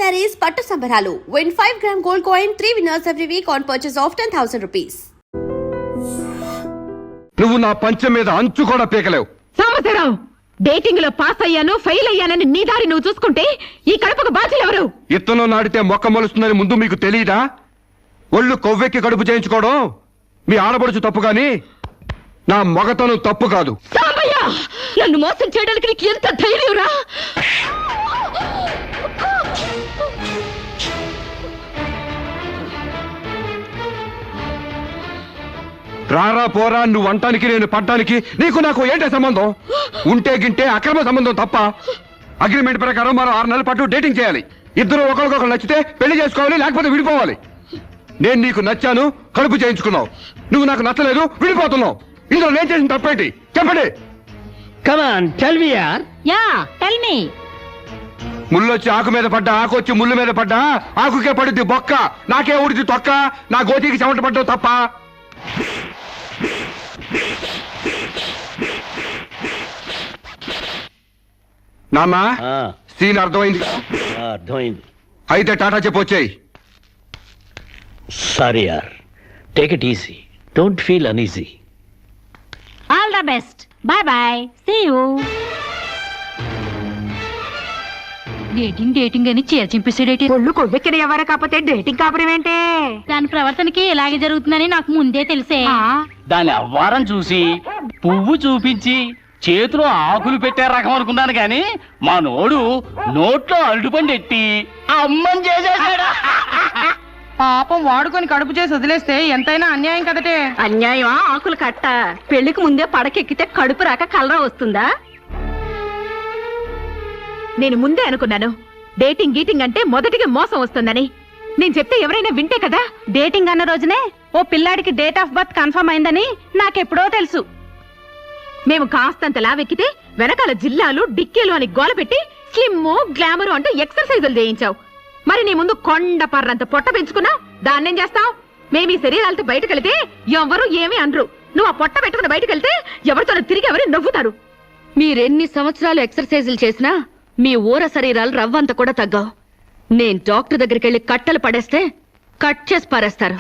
sarees పట్టు సంబరాలు. Win 5 gram gold coin, 3 winners every week on purchase of 10,000 rupees. నువ్వు నా పంచె మీద అంచు కూడా పీకలేవు. సాంబశివరావు, డేటింగ్ లో పాస్ అయ్యాను ఫెయిల్ అయ్యానని నీ దారి నువ్వు చూసుకుంటే ఈ కడుపుకు బాధ్యులు ఎవరు? ఇత్తనం నాటితే మొక్క మొలుస్తుందని ముందు మీకు తెలియదా? ఒళ్ళు కొవ్వెక్కి కడుపు చేయించుకోవడం మీ ఆడపడుచు తప్పు గాని నా మగతనం తప్పు కాదు. సాంబయ్య, నన్ను మోసం చేయడానికి నీకు ఎంత ధైర్యం రా? రారా పోరా నువ్వు అంటానికి నేను పడ్డానికి నీకు నాకు ఏంటే సంబంధం? ఉంటే గింటే అక్రమ సంబంధం తప్ప. అగ్రిమెంట్ ప్రకారం మరో 6 నెలల పాటు డేటింగ్ చేయాలి. ఇద్దరు ఒకరికొకరు నచ్చితే పెళ్లి చేసుకోవాలి, లేకపోతే విడిపోవాలి. నేను నీకు నచ్చాను, కడుపు చేయించుకున్నావు. నువ్వు నాకు నచ్చలేదు, విడిపోతున్నావు. ఇందులో నేను చేసిన తప్పేంటి చెప్పండి. Come on, tell me, yaar. Yeah, tell me. ముళ్ళొచ్చి ఆకు మీద పడ్డా, ఆకు వచ్చి ముళ్ళు మీద పడ్డా, ఆకుకే పడుద్ది బొక్క, నాకే ఊడిది తొక్క. నా గోతికి చెమట పడ్డావు తప్ప. నాన్న, సీన్ అర్థమైంది. అర్థమైంది. అయితే టాటా చెప్పొచ్చాయి. సారీ యార్, take it easy, don't feel uneasy. All the best, bye bye, see you. Dating అని చీర చింపేసాడేటి. ఒళ్ళు కొవ్వెక్కిన ఎవరు కాకపోతే డేటింగ్ కాపురం ఏంటే? దాని ప్రవర్తనకి ఇలాగే జరుగుతుందని నాకు ముందే తెలిసే. దాని అవ్వారం చూసి పువ్వు చూపించి చేతిలో ఆకులు పెట్టే రకం అనుకున్నాను గాని మా నోడు నోట్లో అరటిపండు ఎట్టి అమ్మని చేసేసాడా. పాపం వాడుకొని కడుపు చేసి వదిలేస్తే ఎంతైనా అన్యాయం కదటే. అన్యాయమా? ఆకులు కట్ట. పెళ్లికి ముందే పడకెక్కితే కడుపు రాక కలరా వస్తుందా? నేను ముందే అనుకున్నాను డేటింగ్ గీటింగ్ అంటే మొదటిగా మోసం వస్తుందని. నేను చెప్తే ఎవరైనా వింటే కదా. డేటింగ్ అన్న రోజునే ఓ పిల్లాడికి డేట్ ఆఫ్ బర్త్ కన్ఫర్మ్ అయిందని నాకెప్పుడో తెలుసు. మేము కాస్తంత లావెక్కితే వెనకాల జిల్లాలు డిక్కీలు అని గోల పెట్టి స్లిమ్ గ్లామర్ అంటూ ఎక్సర్సైజులు చేయించావు. మరి నీ ముందు కొండ పర్రంత పొట్ట పెంచుకున్నా దాన్నేం చేస్తావు? మేము ఈ శరీరాలతో బయటకెళ్తే ఎవరు ఏమీ అనరు. నువ్వు ఆ పొట్ట పెట్టుకుని బయటకెళ్తే ఎవరితో తిరిగి ఎవరు నవ్వుతారు. మీరెన్ని సంవత్సరాలు ఎక్సర్సైజులు చేసినా మీ ఊర శరీరాలు రవ్వంత కూడా తగ్గావు. నేను డాక్టర్ దగ్గరికి వెళ్ళి కట్టలు పడేస్తే కట్ చేసి పారేస్తారు.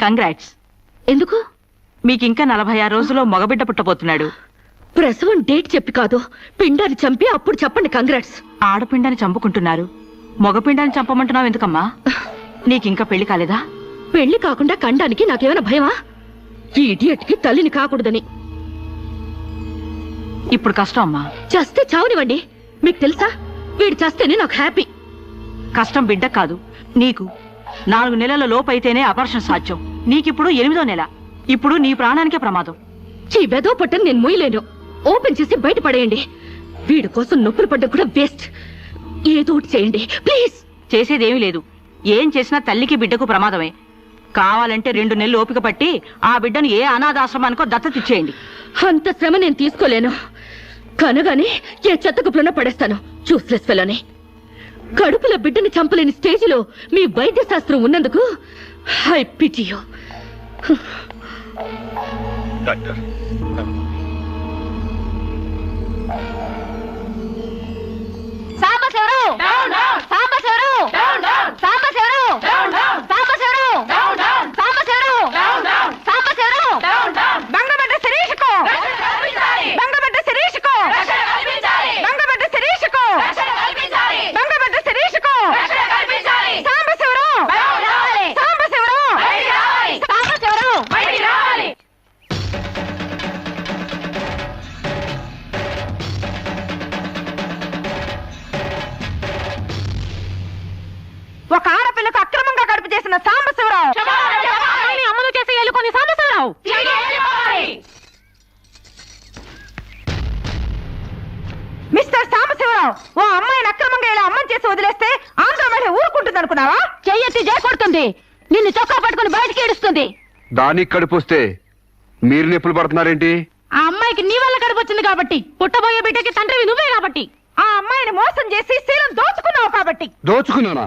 కంగ్రాట్స్. ఎందుకు? మీకింకా 46 రోజుల్లో మగబిడ్డ పుట్టబోతున్నాడు. ప్రసవం డేట్ చెప్పి కాదు, పిండాన్ని చంపి అప్పుడు చెప్పండి కంగ్రాట్స్. ఆడపిండాన్ని చంపుకుంటున్నారు, మగపిండాన్ని చంపమంటున్నావు ఎందుకమ్మా? నీకింకా పెళ్లి కాలేదా? పెళ్లి కాకుండా కండానికి నాకేమైనా భయమా? ఈ ఇడియట్ కి తల్లిని కాకూడదని. ఇప్పుడు కష్టం అమ్మా. చస్తే చావునివ్వండి. మీకు తెలుసా, వీడు చస్తేనే నాకు హ్యాపీ. కష్టం బిడ్డ కాదు నీకు. 4 నెలల లోపైతేనే అపర్షన్ సాధ్యం. నీకిప్పుడు 8వ నెల. ఇప్పుడు నీ ప్రాణానికే ప్రమాదం. ఈ వెదో పట్టని నేను మొయ్యలేను. ఓపెన్ చేసి బయట పడేయండి. వీడి కోసం నొప్పులు పడ్డం కూడా వేస్ట్. ఏదో ఒకటి చేయండి ప్లీజ్. చేసేదేమీ లేదు. ఏం చేసినా తల్లికి బిడ్డకు ప్రమాదమే. కావాలంటే 2 నెలలు ఓపిక పట్టి ఆ బిడ్డను ఏ అనాథాశ్రమానికో దత్తతిచ్చేయండి. అంత శ్రమ నేను తీసుకోలేను. కనుగానే ఏ చెత్త కుప్పలోనే పడేస్తాను. చూస్లెస్ ఫెలోని. కడుపులో బిడ్డని చంపలేని స్టేజిలో మీ వైద్య శాస్త్రం ఉన్నందుకు I pity you. Doctor, Sambasivarao, Sambasivarao, Sambasivarao, Sambasivarao, Sambasivarao, Sambasivarao, బంగబడ్డ శిరీషకు, బంగబడ్డ శిరీషకు, బంగబడ్డ శిరీషకు, బంగబడ్డ శిరీషకు, సాంబశివరావు, సాంబశివరావు, సాంబశివరావు. ఒక ఆడపిల్లకు అక్రమంగా కడుపు చేసిన సాంబశివరావు, అమలు చేసి ఎలుకొని సాంబశివరావు. మిస్టర్ సాంబశివరావు, ఓ అమ్మాయిని అక్రమంగా ఇలా అమ్మని చేసి వదిలేస్తే ఆంధ్ర మహిళ ఊరుకుంటుంది అనుకున్నావా? చెయ్యెత్తి చేకొడుతుంది, నిన్ను చొక్కా పట్టుకుని బయటికి ఏడుస్తుంది. దానికి కడుపు వస్తే మీరు నొప్పులు పడుతున్నారేంటి? ఆ అమ్మాయికి నీ వల్ల కడుపు వచ్చింది కాబట్టి, పుట్టబోయే బిడ్డకి తండ్రివి నువ్వే కాబట్టి, ఆ అమ్మాయిని మోసం చేసి శీలం దోచుకున్నావు కాబట్టి. దోచుకున్నానా?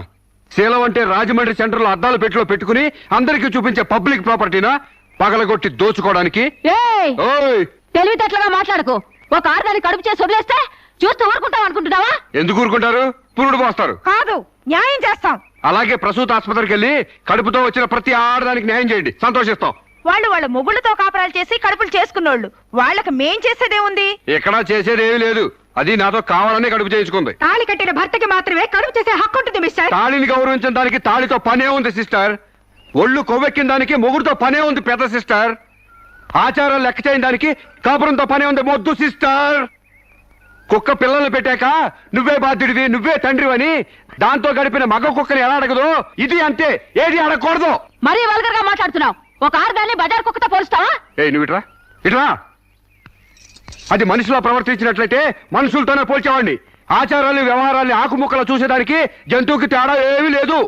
శీలం అంటే రాజమండ్రి సెంటర్ లో అద్దాల పెట్టిలో పెట్టుకుని అందరికీ చూపించే పబ్లిక్ ప్రాపర్టీనా పగలగొట్టి దోచుకోవడానికి? ఏయ్, ఓయ్, తెలివితేటలుగా మాట్లాడుకో. ఒక ఆడదాన్ని కడుపు చేసి వదిలేస్తే చూస్తూ ఊరుకుంటావు అనుకుంటున్నావా? ఎందుకు ఊరుకుంటారు? పురుడు పోస్తారు. కాదు, న్యాయం చేస్తాం. అలాగే ప్రసూత ఆసుపత్రికి వెళ్ళి కడుపుతో వచ్చిన ప్రతి ఆడదానికి న్యాయం చేయండి, సంతోషిస్తాం. వాళ్ళు వాళ్ళ మొగుళ్ళతో కాపురాలు చేసి కడుపులు చేసుకున్నోళ్ళు, వాళ్ళకి మేం చేసేదే ఉంది. ఎక్కడా చేసేదేమీ లేదు. అది నాతో కావాలని కడుపు చేయించుకుంది. తాళి కట్టిన భర్తకి మాత్రమే కడుపు చేసే హక్కు ఉంటుంది మిస్టర్. తాళిని గౌరవించిన దానికి తాళితో పనే ఉంది సిస్టర్. ఒళ్ళు కొవ్వెక్కిన దానికి మొగుడుతో పనే ఉంది పెద్ద సిస్టర్. ఆచారాలు లెక్క చేయని దానికి కాపురంతో పనే ఉంది మొద్దు సిస్టర్. కుక్క పిల్లల్ని పెట్టాక నువ్వే బాధ్యుడివి, నువ్వే తండ్రివని దాంతో గడిపిన మగ కుక్కని ఎలా అడగదు, ఇది అంతే, ఏది అడగకూడదు. మరీ వల్గర్ గా మాట్లాడుతున్నావు. ఒక ఆడదాన్ని బజార్ కుక్కతో పోలుస్తావా? నువ్వు ఇట్రా ఇట్రా. అది మనిషిలో ప్రవర్తించినట్లయితే మనుషులతోనే పోల్చేవాడిని. ఆచారాలు వ్యవహారాల్ని ఆకుముక్కలు చూసేదానికి జంతువుకి తేడా ఏమీ లేదు.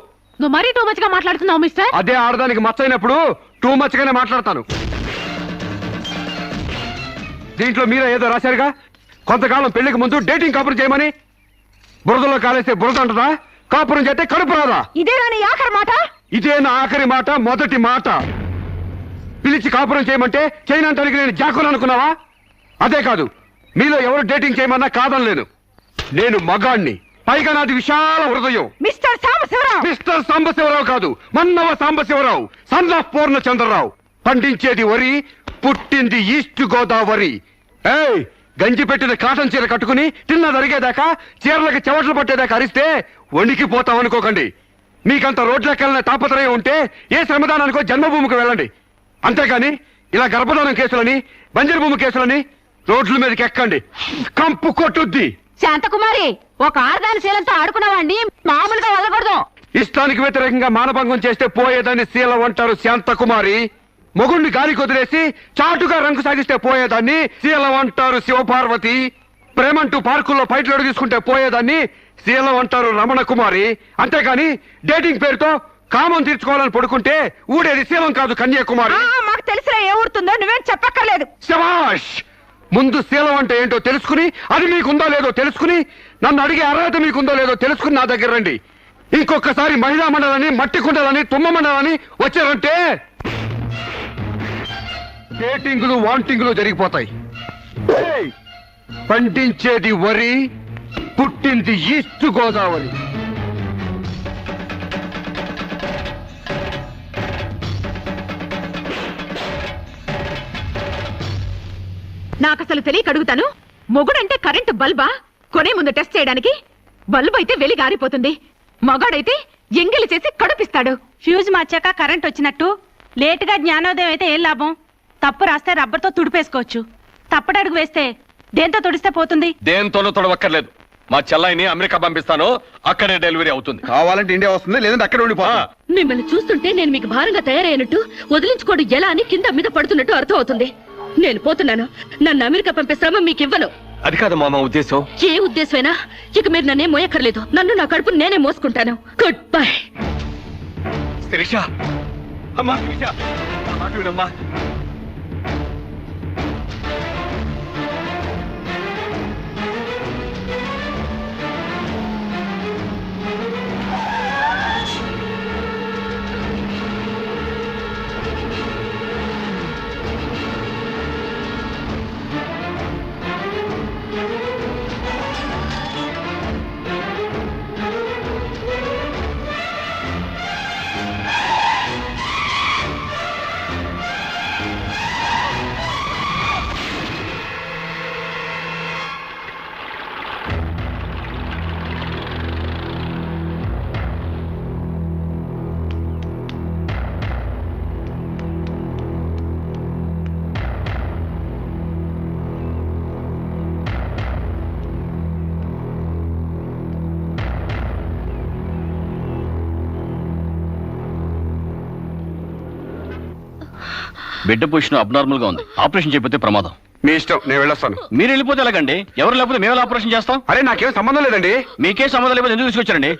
నువ్వు మరీ టూ మచ్ గా మాట్లాడుతున్నావు మిస్టర్. అదే ఆడదానికి మచ్చైనప్పుడు టూ మచ్ గానే మాట్లాడతాను. దీంట్లో మీరే ఏదో రాశారుగా, కొంతకాలం పెళ్లికి ముందు డేటింగ్ కాపురం చేయమని. బురదలో కాలేస్తే బురద అంటదా? కాపురం చేస్తే కడుపు రాదా? ఇదేనా నీ ఆఖరి మాట? ఇదే నా ఆఖరి మాట, మొదటి మాట. పిలిచి కాపురం చేయమంటే చేయనంటానికి నేను జాకులు అనుకున్నావా? అదే కాదు, మీలో ఎవరు డేటింగ్ చేయమన్నా కాదనలేను. నేను మగాణ్ణి, పైగా నాది విశాల హృదయం. మిస్టర్ సాంబశివరావు. మిస్టర్ సాంబశివరావు కాదు, మన్నవ సాంబశివరావు, సన్ ఆఫ్ పూర్ణచంద్రరావు. పండించేది వరి, పుట్టింది ఈస్ట్ గోదావరి. ఏయ్, గంజి పెట్టిన కాటన్ చీర కట్టుకుని తిన్నది అరిగేదాకా, చీరలకు చెవట్లు పట్టేదాకా అరిస్తే వణికిపోతాం అనుకోకండి. మీకంత రోడ్లెక్కాలనే తాపత్రయం ఉంటే ఏ శ్రమదానానికో జన్మభూమికి వెళ్ళండి. అంతేగాని ఇలా గర్భధానం కేసులని, బంజరు భూమి కేసులని రోడ్ల మీదకి ఎక్కండి, కంపు కొట్టుద్ది. శాంతకుమారి, ఒక ఆడదాని శీలంతో ఆడుకున్నావాడిని మామూలుగా వదలకూడదు. ఇష్టానికి వ్యతిరేకంగా మానభంగం చేస్తే పోయేదాన్ని శీలం అంటారు శాంతకుమారి. మొగుణ్ణి గాలికి వదిలేసి చాటుగా రంగు సాగిస్తే పోయేదాన్ని శీలం అంటారు శివపార్వతి. ప్రేమంటూ పార్కుల్లో ఫైట్లు అడుగు తీసుకుంటే పోయేదాన్ని శీలం అంటారు రమణ కుమారి. అంతేగాని డేటింగ్ పేరుతో కామం తీర్చుకోవాలని పడుకుంటే ఊడేది శీలం కాదు కన్యాకుమారి. మాకు తెలిసినా ఏ ఊరుతుందో నువ్వేం చెప్పక్కర్లేదు. శభాష్! ముందు శీలం అంటే ఏంటో తెలుసుకుని, అది మీకుందో లేదో తెలుసుకుని, నన్ను అడిగే అర్హత మీకుందో లేదో తెలుసుకుని నా దగ్గర రండి. ఇంకొకసారి మహిళా మండలని, మట్టి కుండలని, తుమ్మ మండలని వచ్చారంటే డేటింగులు వాంటింగులు జరిగిపోతాయి. ఏయ్! పండించేది వరి, పుట్టింది ఈస్ట్ గోదావరి. నాకసలు తెలియక అడుగుతాను, మొగుడంటే కరెంటు బల్బా? కొనే ముందు టెస్ట్ చేయడానికి. బల్బు అయితే వెలి గారిపోతుంది, మగాడైతే ఎంగిలి చేసి కడుపిస్తాడు. ఫ్యూజ్ మార్చాక కరెంట్ వచ్చినట్టు లేటుగా జ్ఞానోదయం అయితే ఏం లాభం? తప్పు రాస్తే రబ్బర్తో తుడిపేసుకోవచ్చు, తప్పటడుగు వేస్తే దేంతో తుడిస్తే పోతుంది? దేంతోనూ తొడవక్కర్లేదు. మా చెల్లాయిని అమెరికా పంపిస్తాను, అక్కడే డెలివరీ అవుతుంది. కావాలంటే ఇండియా వస్తుంది, లేదంటే అక్కడ ఉండిపోతా. మిమ్మల్ని చూస్తుంటే నేను మీకు భారంగా తయారైనట్టు, వదిలించుకోవడం ఎలా అని కింద మీద పడుతున్నట్టు అర్థం అవుతుంది. నేను పోతున్నాను. నన్ను అమెరికా పంపే శ్రమ మీకు ఇవ్వను. అది కాదు మామ ఉద్దేశం. ఏ ఉద్దేశమైనా ఇక మీరు నన్నే మోయక్కర్లేదు. నన్ను నా కడుపు నేనే మోసుకుంటాను. Good bye. శిరీష, అమ్మా శిరీష, నా మాట వినమ్మా. బిడ్డ పొజిషన్ అబ్నార్మల్ గా ఉంది. ఆపరేషన్ చేయకపోతే ప్రమాదం. మీ ఇష్టం, నేను వెళ్ళొస్తాను. మీరు వెళ్ళిపోతే ఎలాగండి? ఎవరు లేకపోతే మేము ఆపరేషన్ చేస్తాం. అరే నాకేం సంబంధం లేదండి. మీకే సంబంధం లేకపోతే ఎందుకు తీసుకొచ్చారండి?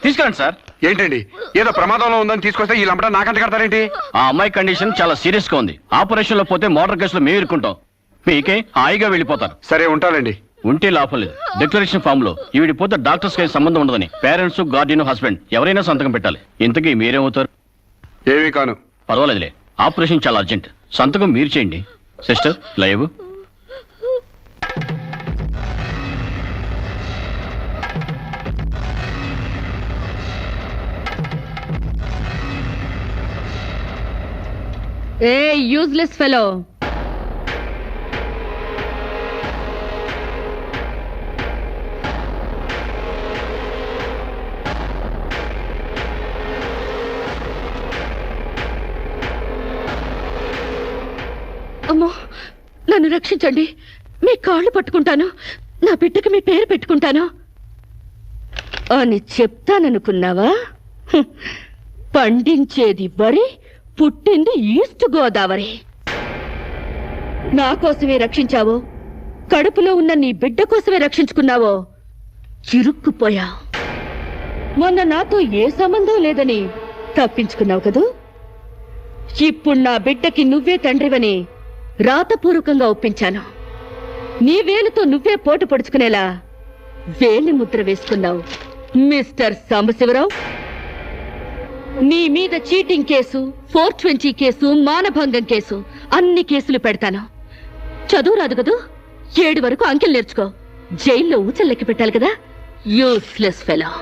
తీసుకురండి సార్. ఏంటండి, ఏదో ప్రమాదంలో ఉందని తీసుకొస్తే ఈ లంపట నాకంట కడతారేంటి? ఆ అమ్మాయి కండిషన్ చాలా సీరియస్ గా ఉంది. ఆపరేషన్ లో పోతే మోటార్ కేసులో మేము ఇరుక్కుంటాం. మీకే హాయిగా వెళ్ళిపోతారు. సరే ఉంటానండి. ఉంటే లాభం లేదు. డిక్లరేషన్ ఫామ్ లో ఈవిడి పోతే డాక్టర్స్ కి సంబంధం ఉండదని పేరెంట్స్, గార్డియన్, హస్బెండ్ ఎవరైనా సంతకం పెట్టాలి. ఇంతకీ మీరేమవుతారు? ఏమీ కాను. పర్వాలేదులే, ఆపరేషన్ చాలా అర్జెంట్. సంతకం మీరు చేయండి. Sister live. ఏ యూజ్లెస్ ఫెలో, అమ్మో నన్ను రక్షించండి. మీ కాళ్ళు పట్టుకుంటాను, నా బిడ్డకి మీ పేరు పెట్టుకుంటాను అని చెప్తాననుకున్నావా? హ్మ్. పండించేది వరి, పుట్టింది ఈస్ట్ గోదావరి. నా కోసమే రక్షించావో, కడుపులో ఉన్న నీ బిడ్డ కోసమే రక్షించుకున్నావో చిరుక్కుపోయావు. మొన్న నాతో ఏ సంబంధం లేదని తప్పించుకున్నావు కదూ. ఇప్పుడు నా బిడ్డకి నువ్వే తండ్రివని రాతపూర్వకంగా ఒప్పించాను. నీ వేలుతో నువ్వే పోటు పొడుచుకునేలా వేలి ముద్ర వేసుకున్నావు మిస్టర్ సాంబశివరావు. నీ మీద చీటింగ్ కేసు, 420 కేసు, మానభంగం కేసు, అన్ని కేసులు పెడతాను. చదువు రాదు కదూ, 7 వరకు అంకెలు నేర్చుకో. జైల్లో ఊచల్లెక్కి పెట్టాలి కదా. Useless fellow.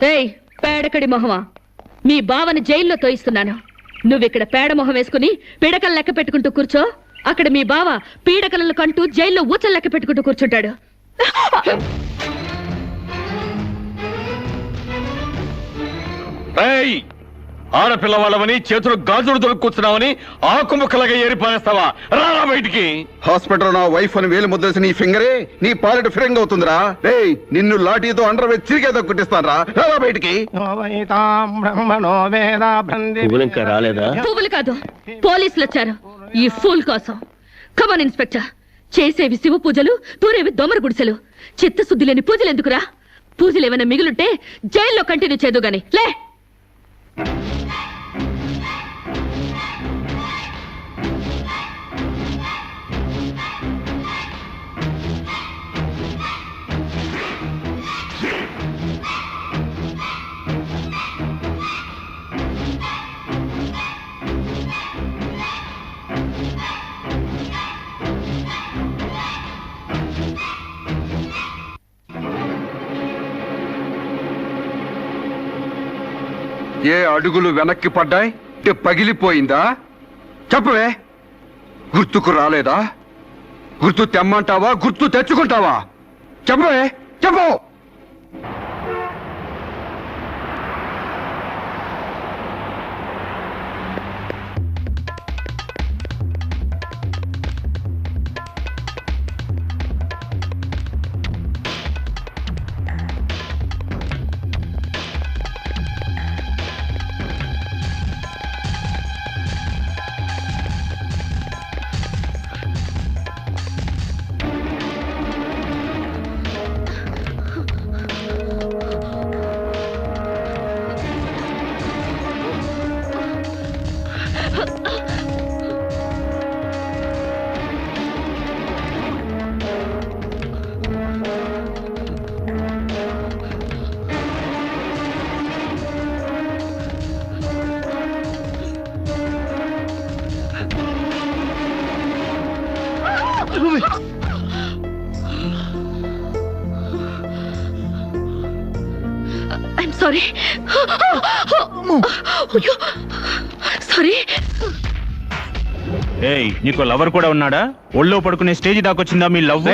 ఏయ్ పేడకడి మొహమా, మీ బావని జైల్లో తోయిస్తున్నాను. నువ్విక్కడ పేడ మొహం వేసుకుని పీడకలు లెక్క పెట్టుకుంటూ కూర్చో. అక్కడ మీ బావ పీడకలను కంటూ జైల్లో ఊచలు లెక్క పెట్టుకుంటూ కూర్చుంటాడు. ఆడపిల్లవాళ్ళమని చేతులు గాజులు దొరుకుతున్నావని ఆకుముక్కలుగా ఏరిపారేస్తావా? రారా బయటికి. హాస్పిటల్ నా వైఫ్ అని వేలు ముద్రేసి నీ ఫింగరే నీ పాలెట్ ఫిరంగ్ అవుతుందిరా. రేయ్ నిన్ను లాఠీతో అండర్ వేసి చిరిగేదో కుట్టిస్తాను రా. రారా బయటికి. పువ్వులు ఇంకా రాలేదా? పువ్వులు కాదు, పోలీసులు వచ్చారు ఈ ఫూల్ కోసం. Come on inspector. చేసేవి శివ పూజలు, తూరేవి దోమర గుడిసెలు. చిత్తశుద్ధి లేని పూజలు ఎందుకురా? పూజలు ఏమైనా మిగులుంటే జైల్లో కంటిన్యూ చేదు గాని లే. ఏ అడుగులు వెనక్కి పడ్డాయి? పగిలిపోయిందా? చెప్పవే. గుర్తుకు రాలేదా? గుర్తు తెమ్మంటావా, గుర్తు తెచ్చుకుంటావా? చెప్పవే, చెప్పు. I'm sorry. సారీ. ఏయ్ నీకు లవర్ కూడా ఉన్నాడా? ఒళ్ళో పడుకునే స్టేజ్ దాకొచ్చిందా మీ లవ్?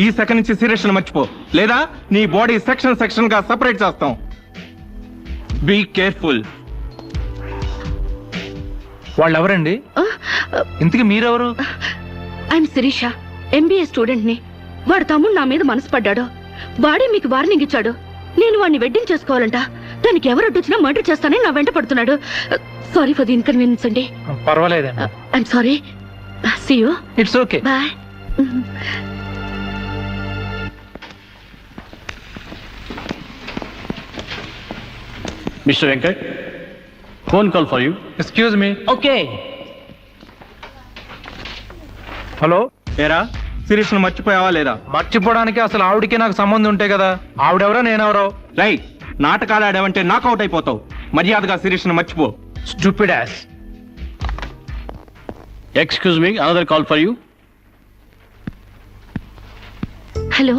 ఈ సెకండ్ నుంచి సీరియస్ మర్చిపో, లేదా నీ బాడీ సెక్షన్ సెక్షన్ గా సెపరేట్ చేస్తాం. Be careful. వాళ్ళు ఎవరండి? ఇంతకీ మీరెవరు? ఐఎమ్ శిరీష, MBA స్టూడెంట్ ని. వాడు తమ్ముడు నా మీద మనసు పడ్డాడు. వాడే మీకు వార్నింగ్ ఇచ్చాడు. నేను వాడిని వెడ్డింగ్ చేసుకోవాలంట. దానికి ఎవరు అడ్డొచ్చినా మర్డర్ చేస్తానని నా వెంట పడుతున్నాడు. సారీ ఫర్ ది ఇన్కన్వీనియన్స్ అండి. పర్వాలేదండి. I'm sorry. See you. It's okay. Bye. Mister Venkat, phone call for you. Excuse me. Okay. Hello. ఏరా శిరీష్ మర్చిపోయావా లేదా? మర్చిపోవడానికి అసలు ఆవిడికి నాకు సంబంధం ఉంటే కదా. ఆవిడెవరో నేనెవరో. రైట్, నాటకాలు ఆడావంటే నాకౌట్ అయిపోతావు. మర్యాదగా శిరీష్ మర్చిపో. Stupid ass. Excuse me, another call for you. Hello,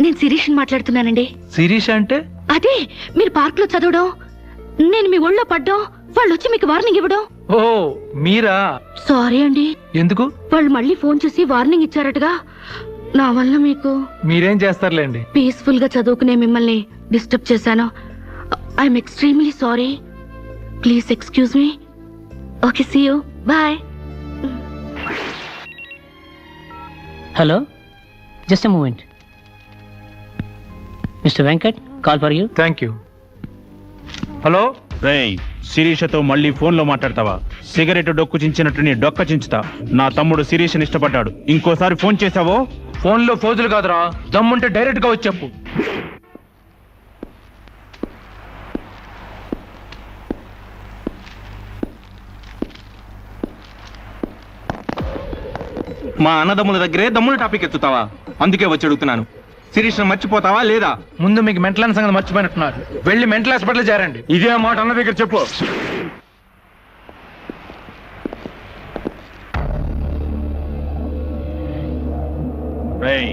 నేను శిరీష్ని మాట్లాడుతున్నానండి. శిరీష్ అంటే? అదే మీరు పార్క్ లో చదవడం, నేను మీ ఒళ్ళో పడ్డం, వాళ్ళు వచ్చి మీకు వార్నింగ్ ఇవ్వడం. ఓ మీరా? సారీ అండి. ఎందుకు? వాళ్ళు మళ్ళీ ఫోన్ చేసి వార్నింగ్ ఇచ్చారటగా. నా వల్ల మీకు. మీరేం చేస్తారులేండి. పీస్ఫుల్ గా చదువుకునే మిమ్మల్ని డిస్టర్బ్ చేశాను. I'm extremely sorry. Please excuse me. Okay, see you. Bye. Hello, just a moment. Mister Venkat, call for you. Thank you. Hello. రేయ్, శిరీషతో మళ్ళీ ఫోన్ లో మాట్లాడతావా? సిగరెట్ డొక్కు చించినట్టు నీ డొక్క చించుతా. నా తమ్ముడు శిరీష్ని ఇష్టపడ్డాడు. ఇంకోసారి ఫోన్ చేసావో ఫోన్లో ఫోజులు కాదురా, దమ్ముంటే డైరెక్ట్ గా వచ్చి చెప్పు. మా అన్నదమ్ముల దగ్గరే దమ్ముల టాపిక్ ఎత్తుతావా? అందుకే వచ్చి అడుగుతున్నాను. శిరీష్ మర్చిపోతావా లేదా? ముందు మీకు మెంటల్ సంగతి మర్చిపోయినట్టున్నారు. వెళ్ళి మెంటల్ హాస్పిటల్ చేరండి. ఇదే మాట అన్న దగ్గర చెప్పు. రేయ్,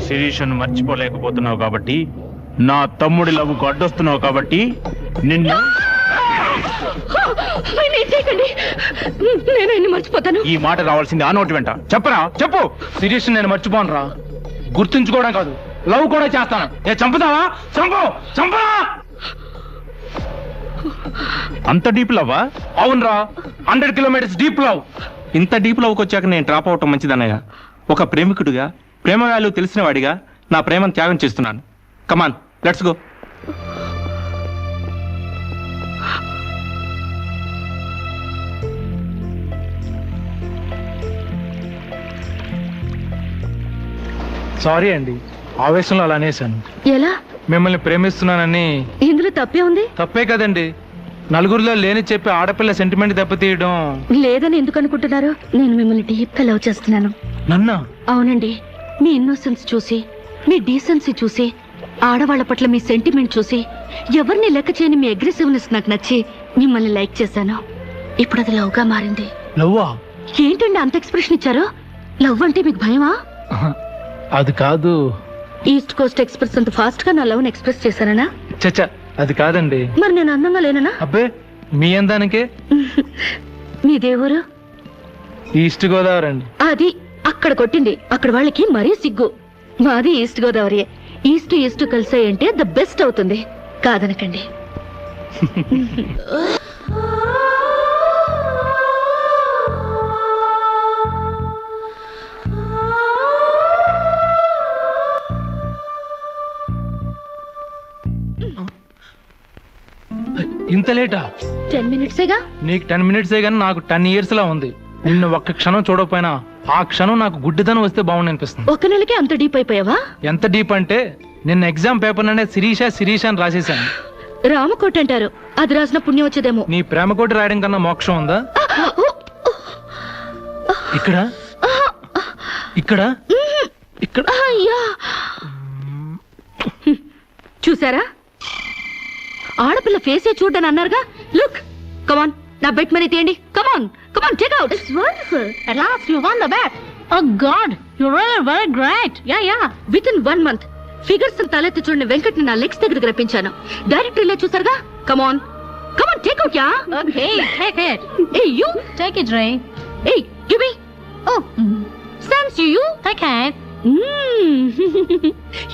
శిరీష్ను మర్చిపోలేకపోతున్నావు కాబట్టి, నా తమ్ముడి లవ్వుకు అడ్డొస్తున్నావు కాబట్టి నిన్ను. చేయకండి, నేను ఆయన్ని మర్చిపోతాను. ఈ మాట రావాల్సింది ఆ నోటి వెంట. చెప్పరా, చెప్పు. శిరీష్ నేను మర్చిపోను రా. గుర్తుంచుకోవడం కాదు, లవ్ కూడా చేస్తాను. చంపుతావా? చంపు, చంపరా. అంత డీప్ లవ్వా? అవునరా, 100 కిలోమీటర్స్ డీప్ లవ్. ఇంత డీప్ లవ్కి వచ్చాక నేను డ్రాప్ అవటం మంచిదన్నయ్య. ఒక ప్రేమికుడిగా, ప్రేమ వాల్యూ తెలిసిన వాడిగా నా ప్రేమను త్యాగం చేస్తున్నాను. కమాన్, లెట్స్ గో. సారీ అండి, ఆవేశంలో అలా అనేసాను. ఎలా? మిమ్మల్ని ప్రేమిస్తున్నానని. ఇందులో తప్పే ఉంది? తప్పే కదండి. నలుగురిలో లేని చెప్పి ఆడపిల్ల సెంటిమెంట్ దెబ్బతీయడం. లేదని ఎందుకు అనుకుంటున్నారు? నేను మిమ్మల్ని డీప్ గా లవ్ చేస్తున్నాను. నన్నా? అవునండి. మీ ఇన్నోసెన్స్ చూసి, మీ డీసెన్సీ చూసి, ఆడవాళ్ల పట్ల మీ సెంటిమెంట్ చూసి, ఎవరిని లెక్క చేయని మీ అగ్రెసివ్నెస్ నాకు నచ్చి మిమ్మల్ని లైక్ చేశాను. ఇప్పుడు అది లవ్ గా మారింది. లవ్వా? ఏంటండి అంత ఎక్స్ప్రెషన్ ఇచ్చారు? లవ్ అంటే మీకు భయమా? అది కాదు. ఈస్ట్ కోస్ట్ ఎక్స్ప్రెస్ అంత ఫాస్ట్ గా నా లవ్ ఎక్స్ప్రెస్ చేశానా? చచ్చా, అది కాదండి. మరి నేను అందంగా లేనా? అబ్బే, మీ అందానికే. మీ దేవురు? ఈస్ట్ గోదావరి అండి. అది అక్కడ కొట్టింది. అక్కడ వాళ్ళకి మరీ సిగ్గు. మాది ఈస్ట్ గోదావరి. ఈస్ట్ ఈస్ట్ కలిసాయంటే ద బెస్ట్ అవుతుంది. కాదనకండి. ఇంత లేటా? 10 మినిట్సేగా. నీకు 10 మినిట్సే గానీ నాకు 10 years లా ఉంది. నిన్ను ఒక్క క్షణం చూడకపోయినా ఆ క్షణం నాకు గుడ్డిదనం వస్తే బాగుంది అనిపిస్తుంది. ఒక నెలకే అంత డీప్ అయిపోయావా? ఎంత డీప్ అంటే నిన్న ఎగ్జామ్ పేపర్ అనే శిరీష అని రాసేసాను. రామకోట అంటారు, అది రాసిన పుణ్యం వచ్చేదేమో. నీ ప్రేమ కోటి రాయడం కన్నా మోక్షం ఉందా? ఇక్కడ ఇక్కడ ఇక్కడ. అయ్యా, చూసారా? ఆడపిల్ల ఫేసే చూడని అన్నారుగా. లుక్, కమాన్, నా బెట్ మనీ తీయండి. Come on, come on, take out. It's wonderful. At last you won the bet. Oh God, you're really very great. Yeah. Within 1 month, figures తలెత్తి చూడని వెంకట్ ని నా లెగ్స్ దగ్గరికి రప్పించాను. డైరెక్టరీలో చూసారుగా. Come on, come on, take out. Yeah, okay, take it. Hey, you take it, Ray. Hey, give me. Oh, Sans you take it.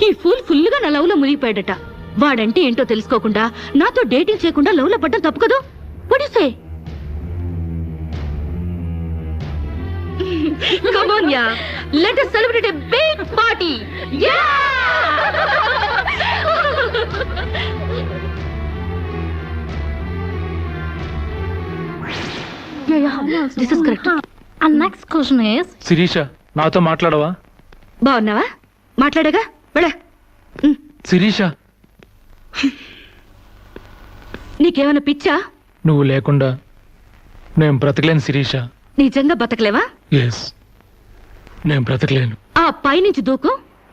ఈ full గా నా లవ్ లో మునిగిపోయాడట. వాడంటే ఏంటో తెలుసుకోకుండా నాతో డేటింగ్ చేయకుండా లవ్ లో పడ్డం తప్పు కదా? What do you say? Come on, yeah. Let us celebrate a big party. Yeah! This is correct. Next question is Sirisha నాతో మాట్లాడవా? బాగున్నావా? మాట్లాడగా వెళ్ళ. శిరీష నీకేమైనా పిచ్చా? నువ్వు లేకుండా నేను బ్రతకలేను శిరీష. నిజంగా బతకలేవా? ఎస్, నేను బ్రతకలేను. ఆ పైనుంచి దూకు,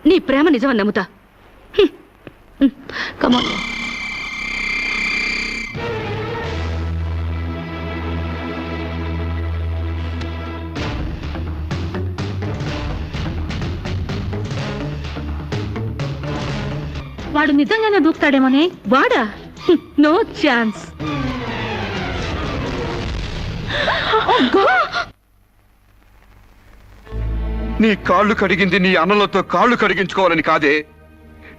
నీ ప్రేమ నిజమని నమ్ముతా. కమాన్. వాడు నిజంగానే దూకుతాడేమోనే. వాడా? No chance. నీ కాళ్ళు కడిగింది నీ అన్నలతో కాళ్ళు కడిగించుకోవాలని కాదే,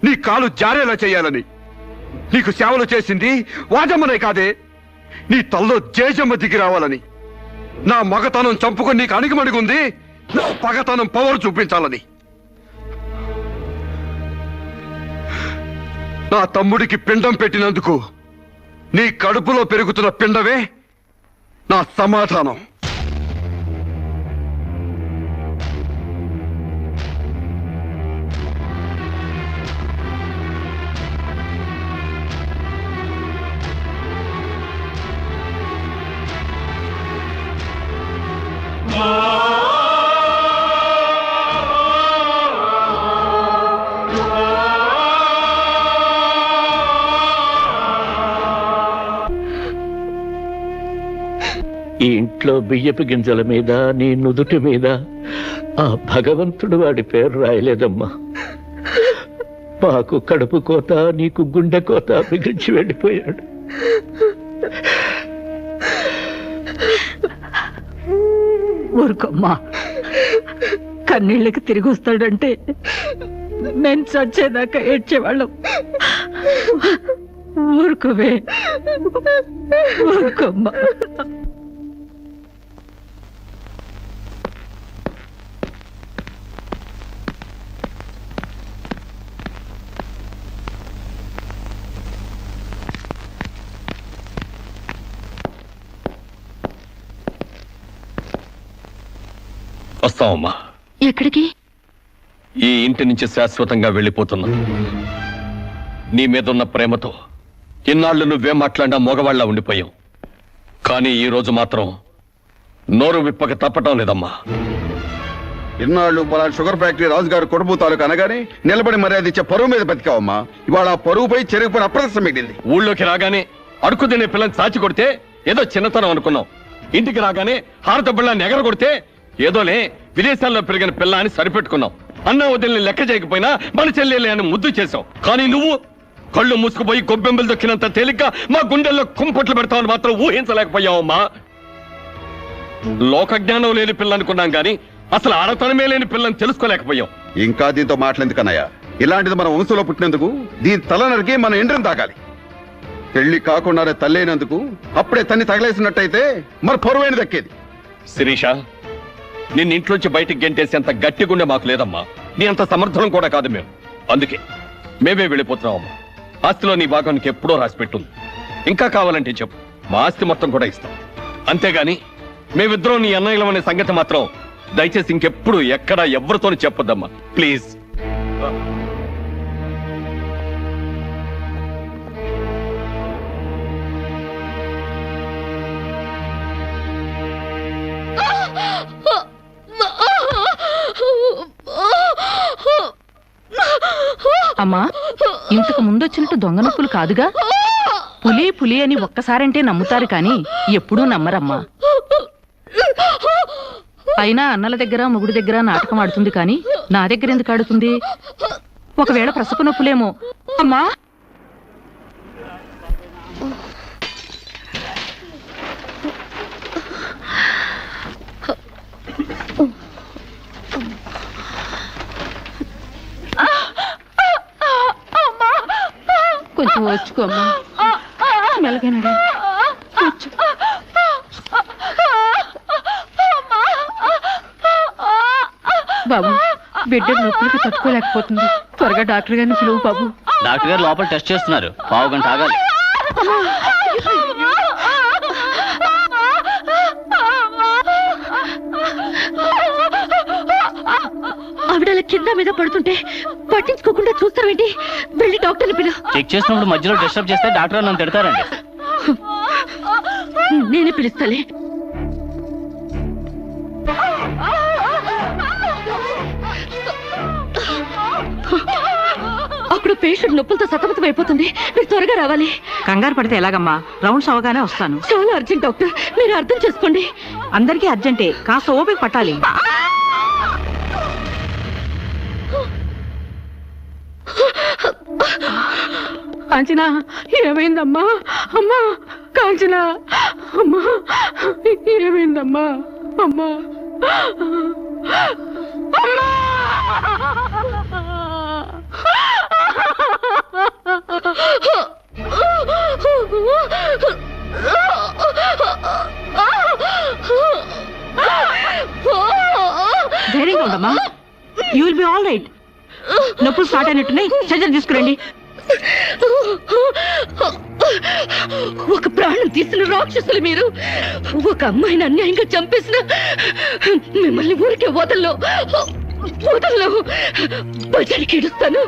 నీ కాళ్ళు జారేలా చేయాలని. నీకు సేవలు చేసింది వాజమ్మనే కాదే, నీ తల్లో జేజమ్మ దిగి రావాలని. నా మగతనం చంపుకొని నీకు అణిగిమణిగుంది నా పగతనం పవర్ చూపించాలని. నా తమ్ముడికి పిండం పెట్టినందుకు నీ కడుపులో పెరుగుతున్న పిండమే నా సమాధానం. ఈ ఇంట్లో బియ్యపు గింజల మీద నీ నుదుటి మీద ఆ భగవంతుడు వాడి పేరు రాయలేదమ్మా. మాకు కడుపు కోత, నీకు గుండె కోత మిగిల్చి వెళ్ళిపోయాడు. ఊరుకోమ్మా, కన్నీళ్ళకి తిరిగి వస్తాడంటే నేను చచ్చేదాకా ఏడ్చేవాళ్ళం. ఊరుకోవే, ఊరుకోమ్మా. వస్తావమ్మా. ఎక్కడికి? ఈ ఇంటి నుంచి శాశ్వతంగా వెళ్ళిపోతున్నా. నీ మీదున్న ప్రేమతో ఇన్నాళ్ళు నువ్వే మాట్లాడినా మగవాళ్ళ ఉండిపోయావు. కానీ ఈ రోజు మాత్రం నోరు విప్పక తప్పటం లేదమ్మా. ఇన్నాళ్ళు పలానా షుగర్ ఫ్యాక్టరీ రాజుగారు కొడుపు తాలూకు అనగానే నిలబడి మర్యాద ఇచ్చే పరువు మీద బతికావమ్మా. ఇవాళ ఆ పరువుపై చెరుగుపడి అప్రదర్శనం మిగిలింది. ఊళ్ళోకి రాగానే అడుకు తినే పిల్లని చాచి కొడితే ఏదో చిన్నతనం అనుకున్నాం. ఇంటికి రాగానే హారత బిళ్ళని ఎగర కొడితే ఏదోలే విదేశాల్లో పెరిగిన పిల్ల అని సరిపెట్టుకున్నావు. అన్న వదిలిని లెక్క చేయకపోయినా మన చెల్లెలే అని ముద్దు చేశావు. కానీ నువ్వు కళ్ళు మూసుకుపోయి గొబ్బెంబలు దొక్కినంత తేలిక మా గుండెల్లో కుంపట్లు పెడతావని మాత్రం ఊహించలేకపోయావమ్మా. లోక జ్ఞానం లేని పిల్ల అనుకున్నాం కానీ అసలు ఆడతనమే లేని పిల్లని తెలుసుకోలేకపోయాం. ఇంకా దీంతో మాట్లాడేందుకన్నయ్య, ఇలాంటిది మన వంశంలో పుట్టినందుకు దీని తల నరికి మన ఎండ్రం తాగాలి. పెళ్లి కాకుండానే తల్లైనందుకు అప్పుడే తన్ని తగలేసినట్టయితే మరి పరువైన దక్కేది. శిరీష, నిన్న ఇంట్లోంచి బయటికి గెంటేసేంత గట్టి గుండె మాకు లేదమ్మా. నీ అంత సమర్థనం కూడా కాదు మేము. అందుకే మేమే వెళ్ళిపోతున్నామమ్మా. ఆస్తిలో నీ భాగానికి ఎప్పుడో రాసిపెట్టుంది. ఇంకా కావాలంటే చెప్పు, మా ఆస్తి మొత్తం కూడా ఇస్తాం. అంతేగాని మేమిద్దరం నీ అన్నయ్యలం అనే సంగతి మాత్రం దయచేసి ఇంకెప్పుడు ఎక్కడా ఎవరితోనూ చెప్పొద్దమ్మా, ప్లీజ్. అమ్మా, ఇంతకు ముందొచ్చినట్టు దొంగ నొప్పులు కాదుగా? పులి పులి అని ఒక్కసారంటే నమ్ముతారు కానీ ఎప్పుడూ నమ్మరమ్మా. అయినా అన్నల దగ్గర మొగుడి దగ్గర నాటకం ఆడుతుంది కానీ నా దగ్గర ఎందుకు ఆడుతుంది? ఒకవేళ ప్రసవ నొప్పులేమో. అమ్మా, కొంచెం వచ్చుకోమ్మా, మెలగనడా బాబు. బిడ్డ నొప్పులకి తట్టుకోలేకపోతుంది. త్వరగా డాక్టర్ గారిని పిలువు బాబు. డాక్టర్ గారు లోపల టెస్ట్ చేస్తున్నారు. పావు గంట ఆగాలి. కింద మీద పడుతుంటే పట్టించుకోకుండా చూస్తావేంటి? వెళ్ళి డాక్టర్ని పిలు. చెక్ చేసినప్పుడు మధ్యలో డిస్టర్బ్ చేస్తే డాక్టర్ నన్ను తిడతారండి. నేనే పిలుస్తాలే. అక్కడ పేషెంట్ నొప్పులతో సతమతం అయిపోతుంది. మీరు త్వరగా రావాలి. కంగారు పడితే ఎలాగమ్మా? రౌండ్స్ అవగానే వస్తాను. చాలా అర్జెంట్ డాక్టర్, మీరు అర్థం చేసుకోండి. అందరికీ అర్జెంటే, కాస్త ఓపిక పట్టాలి. కాంచనా, ఏమైందమ్మా? అమ్మా కాంచనా, అమ్మా ఏమైందమ్మా? అమ్మా అమ్మా ధైర్యంగా ఉండమ్మా. You will be all right. నొప్పులు స్టార్ట్ అయినట్టున్నాయి, సర్జరీ తీసుకురండి. ఒక ప్రాణం తీసిన రాక్షసులు మీరు. ఒక అమ్మాయిని అన్యాయంగా చంపేసిన మిమ్మల్ని ఊరికే వదల్లో బజారికి ఇడుస్తాను.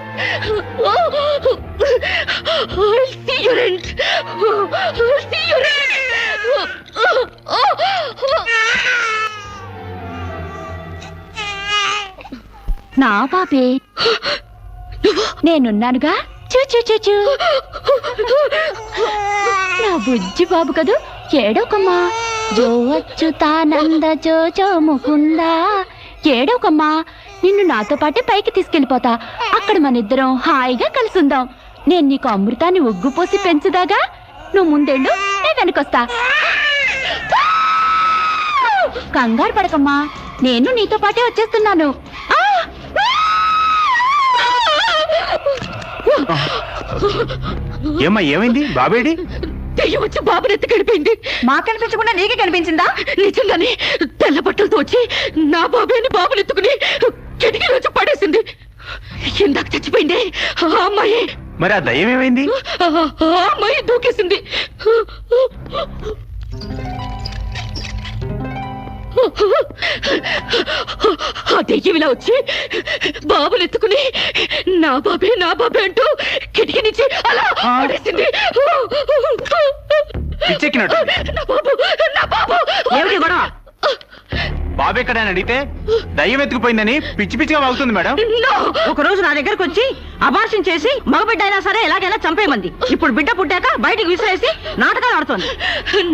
నా పాపే, నేనున్నానుగా. చూ నా బుజ్జి బాబు కదూ, ఏడోకమ్మా. జో అచ్యుతానంద జో జో ముకుందా. ఏడోకమ్మా, నిన్ను నాతో పాటే పైకి తీసుకెళ్లిపోతా. అక్కడ మనిద్దరం హాయిగా కలుసుందాం. నేను నీకు అమృతాన్ని ఒగ్గుపోసి పెంచుదాగా. నువ్వు ముందెళ్ళు, నేను వెనకొస్తా. కంగారు పడకమ్మా, నేను నీతో పాటే వచ్చేస్తున్నాను. ఏమ్మా, ఏమైంది? బాబేడి? దెయ్యం వచ్చి బాబుని ఎత్తి గడిపోయింది. మాకు కనిపించకుండా నీకే కనిపించిందా? నిజంగానే తెల్ల బట్టలతో వచ్చి నా బాబేని బాబుని ఎత్తుకుని కిటికీ వచ్చి పడేసింది. ఇందాక చచ్చిపోయింది ఆ అమ్మాయి. మరి ఆ దయ్యం ఏమైంది? ఆ అమ్మాయి దూకేసింది. ఆ దెయ్యం ఇలా వచ్చి బాబుని ఎత్తుకుని నా బాబే నా బాబే అంటూ కిటికీ నుంచి అలా పడేసింది. పిచ్చెక్కినట్టు. నా బాబు నా బాబు. ఏమిటి గొడవ? బాబు ఎక్కడని అడిగితే దయ్యం ఎత్తుకుపోయిందని పిచ్చి పిచ్చిగా వాగుతుంది మేడం. ఒక రోజు నా దగ్గరకు వచ్చి అబార్షన్ చేసి మగబిడ్డ అయినా సరే ఎలాగైనా చంపేయమంది. ఇప్పుడు బిడ్డ పుట్టాక బయటికి విసిరేసి నాటకాలు ఆడుతోంది.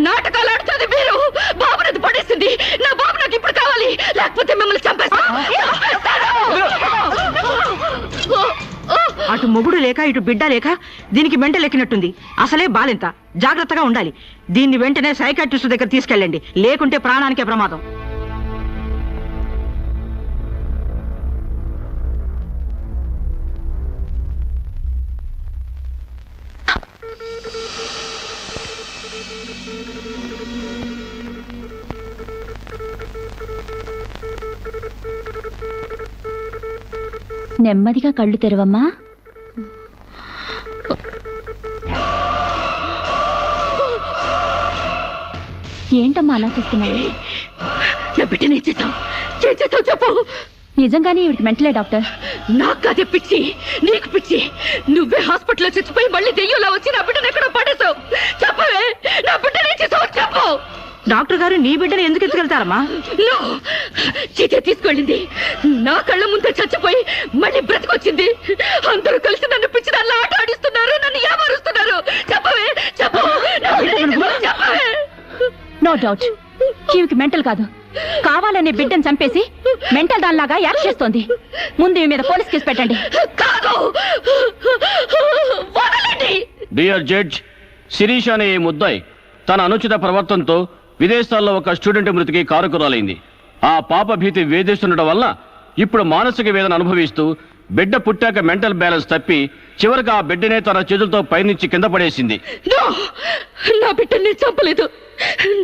నాటకాలు ఆడుతుంది మీరు. బాబునది పడేసింది. నా బాబు నాకు ఇప్పుడు కావాలి, లేకపోతే మిమ్మల్ని చంపేస్తాను. అటు మొగుడు లేక ఇటు బిడ్డ లేక దీనికి మెంటల్ ఎక్కినట్టుంది. అసలే బాలింత, జాగ్రత్తగా ఉండాలి. దీన్ని వెంటనే సైకాట్రిస్ట్ దగ్గర తీసుకెళ్ళండి, లేకుంటే ప్రాణానికే ప్రమాదం. నెమ్మదిగా కళ్ళు తెరవమ్మా. ఏంటమ్మా అలా చూస్తున్నావు? నా బిడ్డని చేసావు చెప్పు. నిజంగానే ఇవిడికి మెంటలే డాక్టర్. నాకు అదే పిచ్చి, నీకు పిచ్చి. నువ్వే హాస్పిటల్లో చచ్చిపోయి మళ్ళీ దెయ్యంలో వచ్చి నా బిడ్డను ఎక్కడో పడేసావు. చెప్పవే, నా బిడ్డని చేసావు చెప్పు. డాక్టర్ గారు నీ బిడ్డను ఎందుకు ఎత్తుకెళ్తారమ్మా? చీచే తీసుకెళ్ళింది. నా కళ్ళ ముందే చచ్చిపోయి మళ్ళీ బ్రతికొచ్చింది. అందరూ కలిసి నన్ను పిచ్చి దానిలో ఆట ఆడిస్తున్నారు, నన్ను ఏమారుస్తున్నారు. చెప్పవే చెప్పు. చెప్పవే. నో డౌట్, ఈవికి మెంటల్ కాదు, కావాలనే బిడ్డను చంపేసి మెంటల్ దానిలాగా యాక్ట్ చేస్తోంది. ముందు ఈమె మీద పోలీస్ కేసు పెట్టండి. డియర్ జడ్జ్, శిరీష్ అనే ఈ ముద్దాయి తన అనుచిత ప్రవర్తనతో విదేశాల్లో ఒక స్టూడెంట్ మృతికి కారకురాలైంది. ఆ పాప భీతి వేధిస్తుండటం వల్ల ఇప్పుడు మానసిక వేదన అనుభవిస్తూ బిడ్డ పుట్టాక మెంటల్ బ్యాలెన్స్ తప్పి చివరికి ఆ బిడ్డనే తన చేతులతో పైనుంచి కింద పడేసింది. నా బిడ్డని చంపలేదు,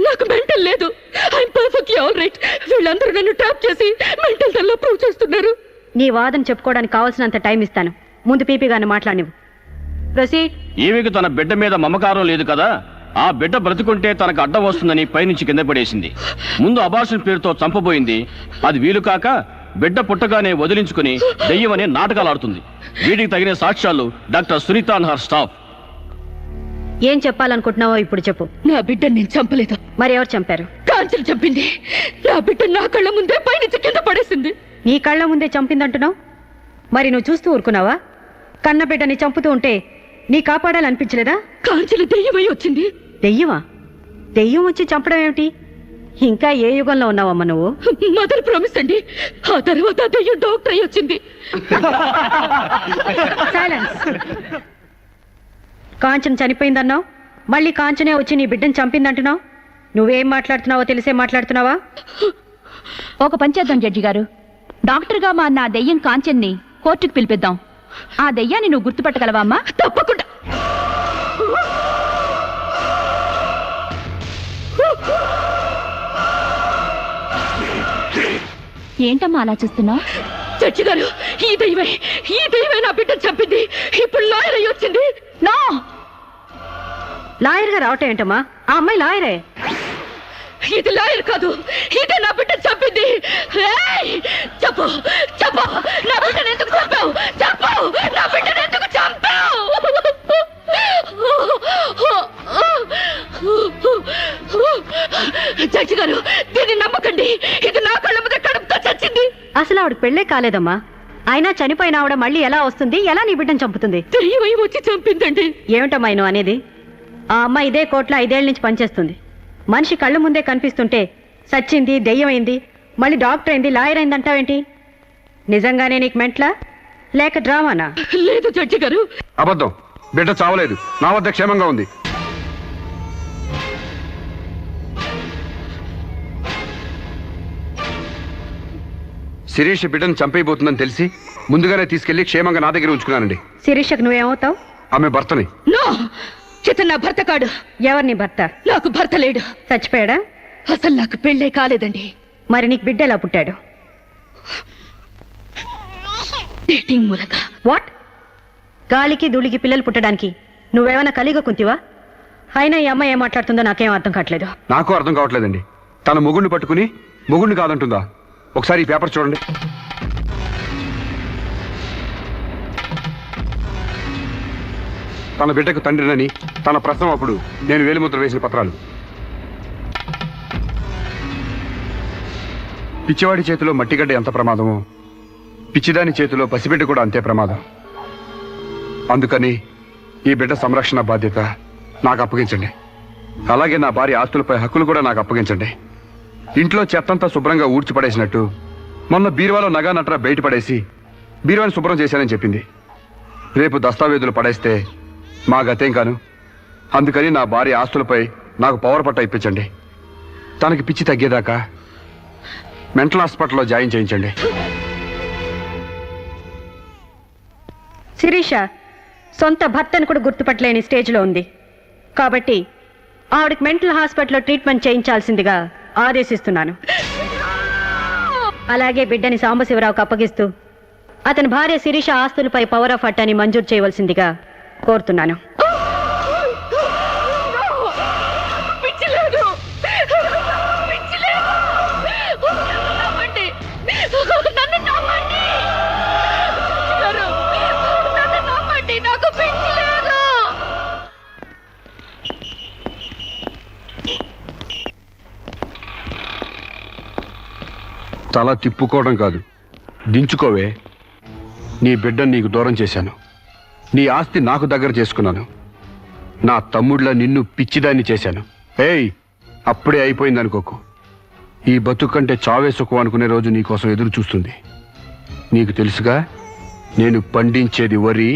నాకు మెంటల్ లేదు. I'm perfectly all right. వీళ్ళందరూ నన్ను ట్రాప్ చేసి మెంటల్ దానిలో ప్రూవ్ చేస్తున్నారు. నీ వాదన చెప్పుకోవడానికి కావాల్సినంత టైం ఇస్తాను. ముందు పీపీ గారిని మాట్లాడినివ్వు. ప్రొసీడ్. ఈమెకు తన బిడ్డ మీద మమకారం లేదు కదా, ఆ బిడ్డ బ్రతుకుంటే తనకు అడ్డం వస్తుందని పైనుంచి కింద పడేసింది. ముందు అబార్షన్ పేరుతో చంపబోయింది. అది వీలు కాక బిడ్డ పుట్టగానే వదిలించుకుని దెయ్యమనే నాటకాలు ఆడుతుంది. వీటికి తగిన సాక్ష్యాలు doctor Sunitha and her staff. ఏం చెప్పాలనుకుంటున్నావో ఇప్పుడు చెప్పు. నా బిడ్డని నేను చంపలేదు. మరి ఎవరు చంపారు? కాంచెలు చంపింది. నా బిడ్డ నా కళ్ళ ముందే పైనుంచి కింద పడేసింది. నీ కళ్ళ ముందే చంపిందంటున్నావు, మరి నువ్వు చూస్తూ ఊరుకున్నావా? కన్న బిడ్డని చంపుతూ ఉంటే నీ కాపాడాలనిపించలేదా? కాంచెలు దెయ్యమై వచ్చింది. దెయ్యమా? దెయ్యం వచ్చి చంపడం ఏమిటి? ఇంకా ఏ యుగంలో ఉన్నావమ్మా నువ్వు? మదర్ ప్రామిస్ అండి. ఆ తర్వాత దెయ్యం డాక్టర్ అయి వచ్చింది. సైలెన్స్. కాంచన చనిపోయిందన్నావు, మళ్ళీ కాంచనే వచ్చి నీ బిడ్డను చంపిందంటున్నావు. నువ్వేం మాట్లాడుతున్నావో తెలిసే మాట్లాడుతున్నావా? ఒక పని చేద్దాం జడ్జి గారు, డాక్టర్గా మా నా దెయ్యం కాంచెన్ని కోర్టుకు పిలిపిద్దాం. ఆ దెయ్యాన్ని నువ్వు గుర్తుపట్టగలవా అమ్మా? తప్పకుండా. ఏంటమ్మా అలా చూస్తున్నావు? జడ్జి గారు, ఈ దైవమే నా బిడ్డను చంపింది. ఇప్పుడు లాయర్ అయి వచ్చింది. నో, లాయర్ గా రావటం ఏంటమ్మా? ఆ అమ్మాయి లాయరే. ఇది లాయర్ కాదు, ఇదే నా బిడ్డను చంపింది. చెప్పు చెప్పు, నా బిడ్డను ఎందుకు చంపావు? చెప్పు, నా బిడ్డను ఎందుకు చంపావు? జడ్జి గారు, దీన్ని నమ్మకండి. ఇది నా కళ్ళ మీద కడుపుతో చచ్చింది. అసలు ఆవిడ పెళ్లే కాలేదమ్మా. అయినా చనిపోయిన ఆవిడ మళ్ళీ ఎలా వస్తుంది? ఎలా నీ బిడ్డను చంపుతుంది? దెయ్యమై వచ్చి చంపిందండి. ఏమిటమ్మా నువ్వు అనేది? ఆ అమ్మాయి ఇదే కోర్టులో 5 ఏళ్ల నుంచి పనిచేస్తుంది. మనిషి కళ్ళ ముందే కనిపిస్తుంటే సచ్చింది, దెయ్యమైంది, మళ్ళీ డాక్టర్ అయింది, లాయర్ అయింది అంటావేంటి? నిజంగానే నీకు మెంట్లా లేక డ్రామానా? లేదు జడ్జి గారు, అబద్ధం. బిడ్డ చావలేదు, నా వద్ద క్షేమంగా ఉంది. శిరీష్ బిడ్డను చంపైపోతుందని తెలిసి ముందుగానే తీసుకెళ్లి క్షేమంగా నా దగ్గర ఉంచుకున్నానండి. శిరీషకు నువ్వేమవుతావు? ఆమె భర్తని. నో, ఇతను నా భర్త కాడు. ఎవరు నీ భర్త? నాకు భర్త లేడు. చచ్చిపోయాడా? అసలు నాకు పెళ్ళే కాలేదండి. మరి నీకు బిడ్డ ఎలా పుట్టాడు? డేటింగ్ మూలంగా. వాట్? గాలికి ధూళికి పిల్లలు పుట్టడానికి నువ్వేమైనా కలిగ కుంతివా? అయినా ఈ అమ్మాయి ఏం మాట్లాడుతుందో నాకేం అర్థం కావట్లేదు. నాకు అర్థం కావట్లేదండి. తన మొగుడిని పట్టుకుని మొగుడిని కాదంటుందా? ఒకసారి ఈ పేపర్ చూడండి. తన బిడ్డకు తండ్రినని తన ప్రశ్న అప్పుడు నేను వేలిముద్ర వేసిన పత్రాలు. పిచ్చివాడి చేతిలో మట్టిగడ్డ ఎంత ప్రమాదమో పిచ్చిదాని చేతిలో పసిబిడ్డ కూడా అంతే ప్రమాదం. అందుకని ఈ బిడ్డ సంరక్షణ బాధ్యత నాకు అప్పగించండి. అలాగే నా భార్య ఆస్తులపై హక్కులు కూడా నాకు అప్పగించండి. ఇంట్లో చెత్తంతా శుభ్రంగా ఊడ్చిపడేసినట్టు మొన్న బీరువాలో నగా నట్రా బయట పడేసి బీరువాని శుభ్రం చేశానని చెప్పింది. రేపు దస్తావేజులు పడేస్తే మా గతేం కాను. అందుకని నా భార్య ఆస్తులపై నాకు పవర్ పట్ట ఇప్పించండి. తనకి పిచ్చి తగ్గేదాకా మెంటల్ హాస్పిటల్లో జాయిన్ చేయించండి. శిరీష సొంత భర్తను కూడా గుర్తుపట్టలేని స్టేజ్లో ఉంది. కాబట్టి ఆవిడకి మెంటల్ హాస్పిటల్లో ట్రీట్మెంట్ చేయించాల్సిందిగా ఆదేశిస్తున్నాను. అలాగే బిడ్డని సాంబశివరావుకు అప్పగిస్తూ అతని భార్య శిరీష ఆస్తులపై పవర్ ఆఫ్ అటార్నీ మంజూరు చేయవలసిందిగా కోరుతున్నాను. తల తిప్పుకోవడం కాదు, దించుకోవే. నీ బిడ్డను నీకు దూరం చేశాను. నీ ఆస్తి నాకు దగ్గర చేసుకున్నాను. నా తమ్ముడిలా నిన్ను పిచ్చిదాన్ని చేశాను. ఏయ్, అప్పుడే అయిపోయిందనుకోకు. ఈ బతుకంటే చావే సుఖం అనుకునే రోజు నీకోసం ఎదురు చూస్తుంది. నీకు తెలుసుగా, నేను పండించేది వరి,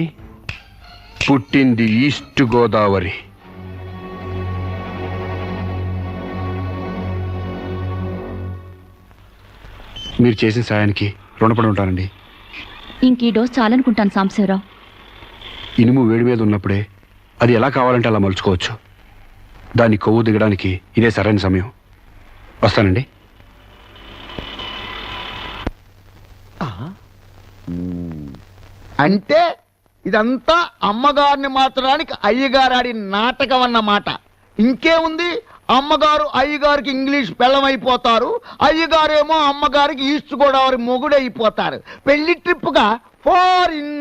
పుట్టింది ఈస్ట్ గోదావరి. మీరు చేసిన సాయానికి రుణపడి ఉంటానండి. ఇంక ఈ డోస్ చాలనుకుంటాను సాంబశివరావు. ఇనుము వేడి మీద ఉన్నప్పుడే అది ఎలా కావాలంటే అలా మలుచుకోవచ్చు. దాన్ని కొవ్వు దిగడానికి ఇదే సరైన సమయం. వస్తానండి. అంటే ఇదంతా అమ్మగారిని మాత్రానికి అయ్యగారాడి నాటకం అన్నమాట. ఇంకేముంది, అమ్మగారు అయ్యగారికి ఇంగ్లీష్ పెళ్ళమైపోతారు, అయ్యగారేమో అమ్మగారికి ఈస్ట్ గోదావరి మొగుడైపోతారు. పెళ్లి ట్రిప్ గా foreign.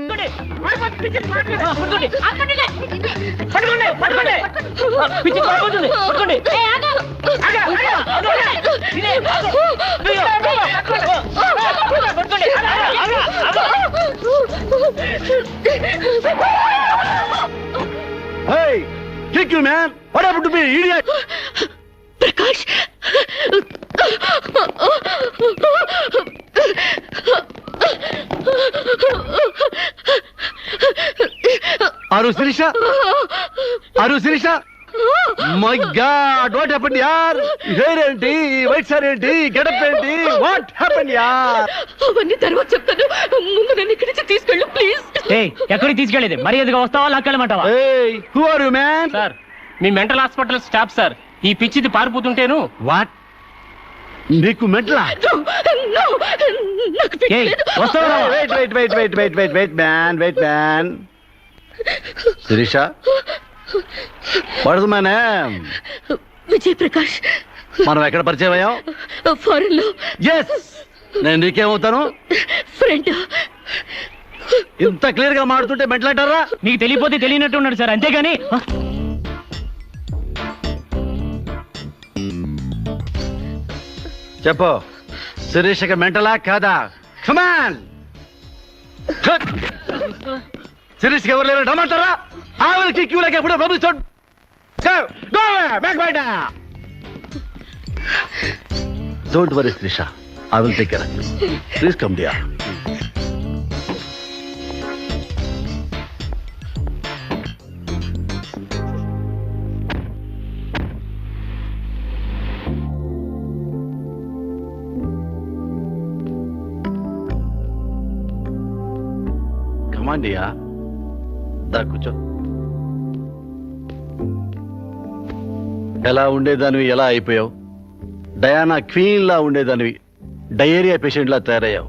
Hey, kick you, man! What happened to me, idiot? Prakash Aru Sirisha? Aru Sirisha? My God, what happened, yaar? Hair enti, white sari enti, get up enti, what happened, yaar? అవన్నీ తర్వాత చెప్తాను. ముందు నన్ను ఇక్కడి నుంచి తీసుకెళ్ళు please. ఎక్కడికి తీసుకెళ్ళేది? మర్యాదగా వస్తావా లాక్కెళ్ళమంటావా? Hey, who are you, man? Sir me mental hospital staff sir. ఈ పిచ్చిది పారిపోతుంటేను. What? నీకు మెంటలా? వస్తావా? Wait, man. Sirisha? What is my name? Vijay Prakash. మనం ఎక్కడ పరిచయం అయ్యాం? ఫారెన్ లో. Yes. నేను నీకేమవుతాను? ఫ్రెండ్. ఇంత క్లియర్ గా మాడుతుంటే మెంటల్ అంటారా? మీకు తెలియపోతే తెలియనట్టు ఉన్నాడు సార్, అంతేగాని. చెప్పు, శిరీషకి మెంటలా కాదా? కమాన్. శిరీష్కి ఎవరు లేరు రమ్మంటారా? ఆవిడకి క్యూలకి ఎప్పుడో పంపిస్తాడు. Don't worry Shirisha, I will take care of you. Please come dear. కమాండియా, దా కూర్చో. ఎలా ఉండేదానివి ఎలా అయిపోయావు? డయానా క్వీన్ లా ఉండేదానివి డయేరియా పేషెంట్ లా తయారయ్యావు.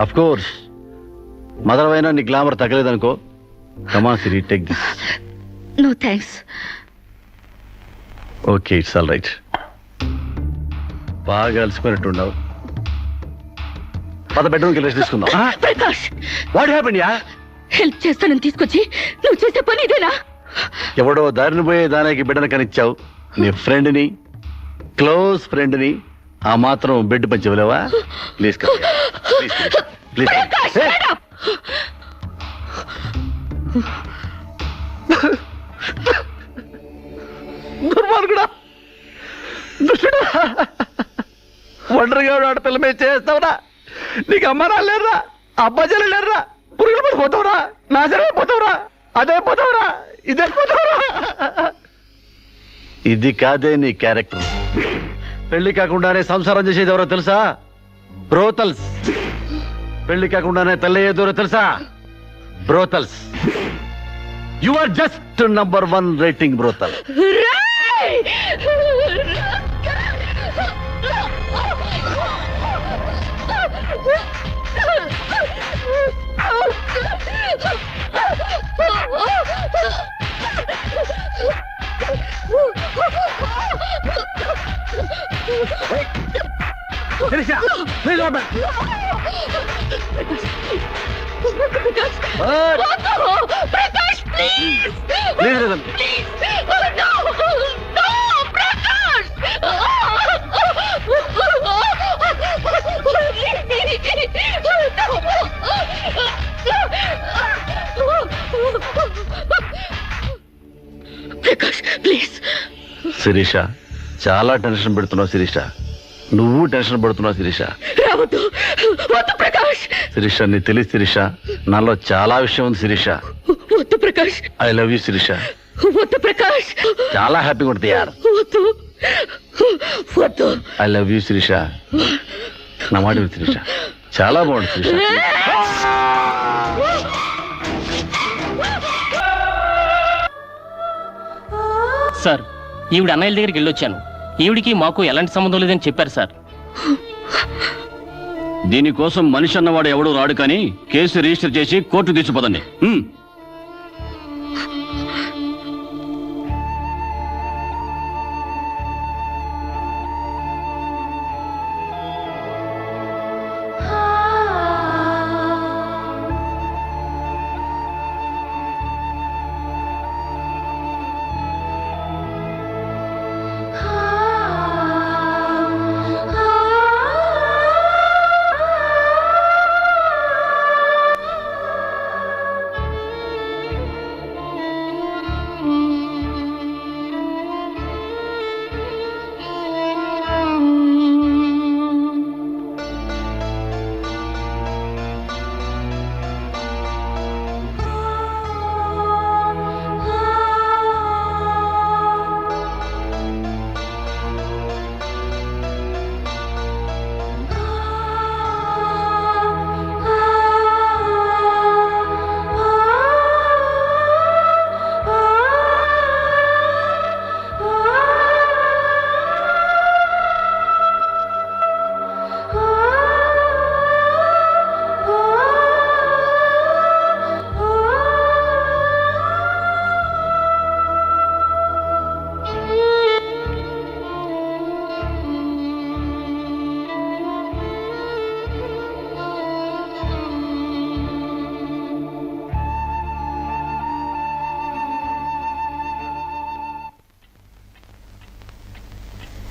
అఫ్ కోర్స్ మదర్ అయినా నీ గ్లామర్ తగ్గలేదనుకో. Come on Siri, take this. No thanks. Okay, it's all right. బాగా అలసిపోయినట్టున్నావు. పద బెడ్రూమ్కి రెస్ట్ తీసుకుందాం. ప్రకాష్, వాట్ హ్యాపెండ్ యా? హెల్ప్ చేస్తానని తీసుకొచ్చి నువ్వు చేసే పని ఇదేనా? ఎవడో దారిని పోయే దానికి బిడ్డను కనిచ్చావు. నీ ఫ్రెండ్ని, క్లోజ్ ఫ్రెండ్ని ఆ మాత్రం బెడ్ పంచి ఇవ్వలేవా? Please please. దుర్మార్గుడా, దుష్టుడా, ఒంటరిగా ఆడపిల్ల మీద చేస్తావురా? నీకు అమ్మ రాలేరురా, అబ్బాజీలు లేరురా, పురుగులు పడిపోతావురా, నాశనమైపోతావురా, అదైపోతావురా, ఇదైపోతావురా. ఇది కాదే నీ క్యారెక్టర్. పెళ్లి కాకుండానే సంసారం చేసేది ఎవరో తెలుసా? బ్రోతల్స్. పెళ్లి కాకుండానే తల్లయ్యేదెవరో తెలుసా? Brothels. You are just number 1 rating brothel. Sirisha, please open. Prakash, please. Please listen. Please. No, no, Prakash. Prakash, please. Sirisha, చాలా టెన్షన్ పెడుతున్నావు శిరీష. నువ్వు టెన్షన్ పడుతున్నావు శిరీష. రావద్దు, వద్దు ప్రకాష్. శిరీష, నీ తెలియదు శిరీష, నాలో చాలా విషయం ఉంది శిరీష. వద్దు Prakash. I love you Sirisha. వద్దు ప్రకాష్. చాలా హ్యాపీగా ఉంటుంది యార్. వద్దు, వద్దు. I love you Sirisha. నా మాట విను శిరీష, చాలా బాగుంది శిరీష. సార్, ఈవిడ అన్నయ్యల దగ్గరికి వెళ్ళొచ్చాను. ఈవిడికి మాకు ఎలాంటి సంబంధం లేదని చెప్పారు సార్. దీనికోసం మనిషి అన్నవాడు ఎవడూ రాడు, కానీ కేసు రిజిస్టర్ చేసి కోర్టు తీసుకుపోదండి.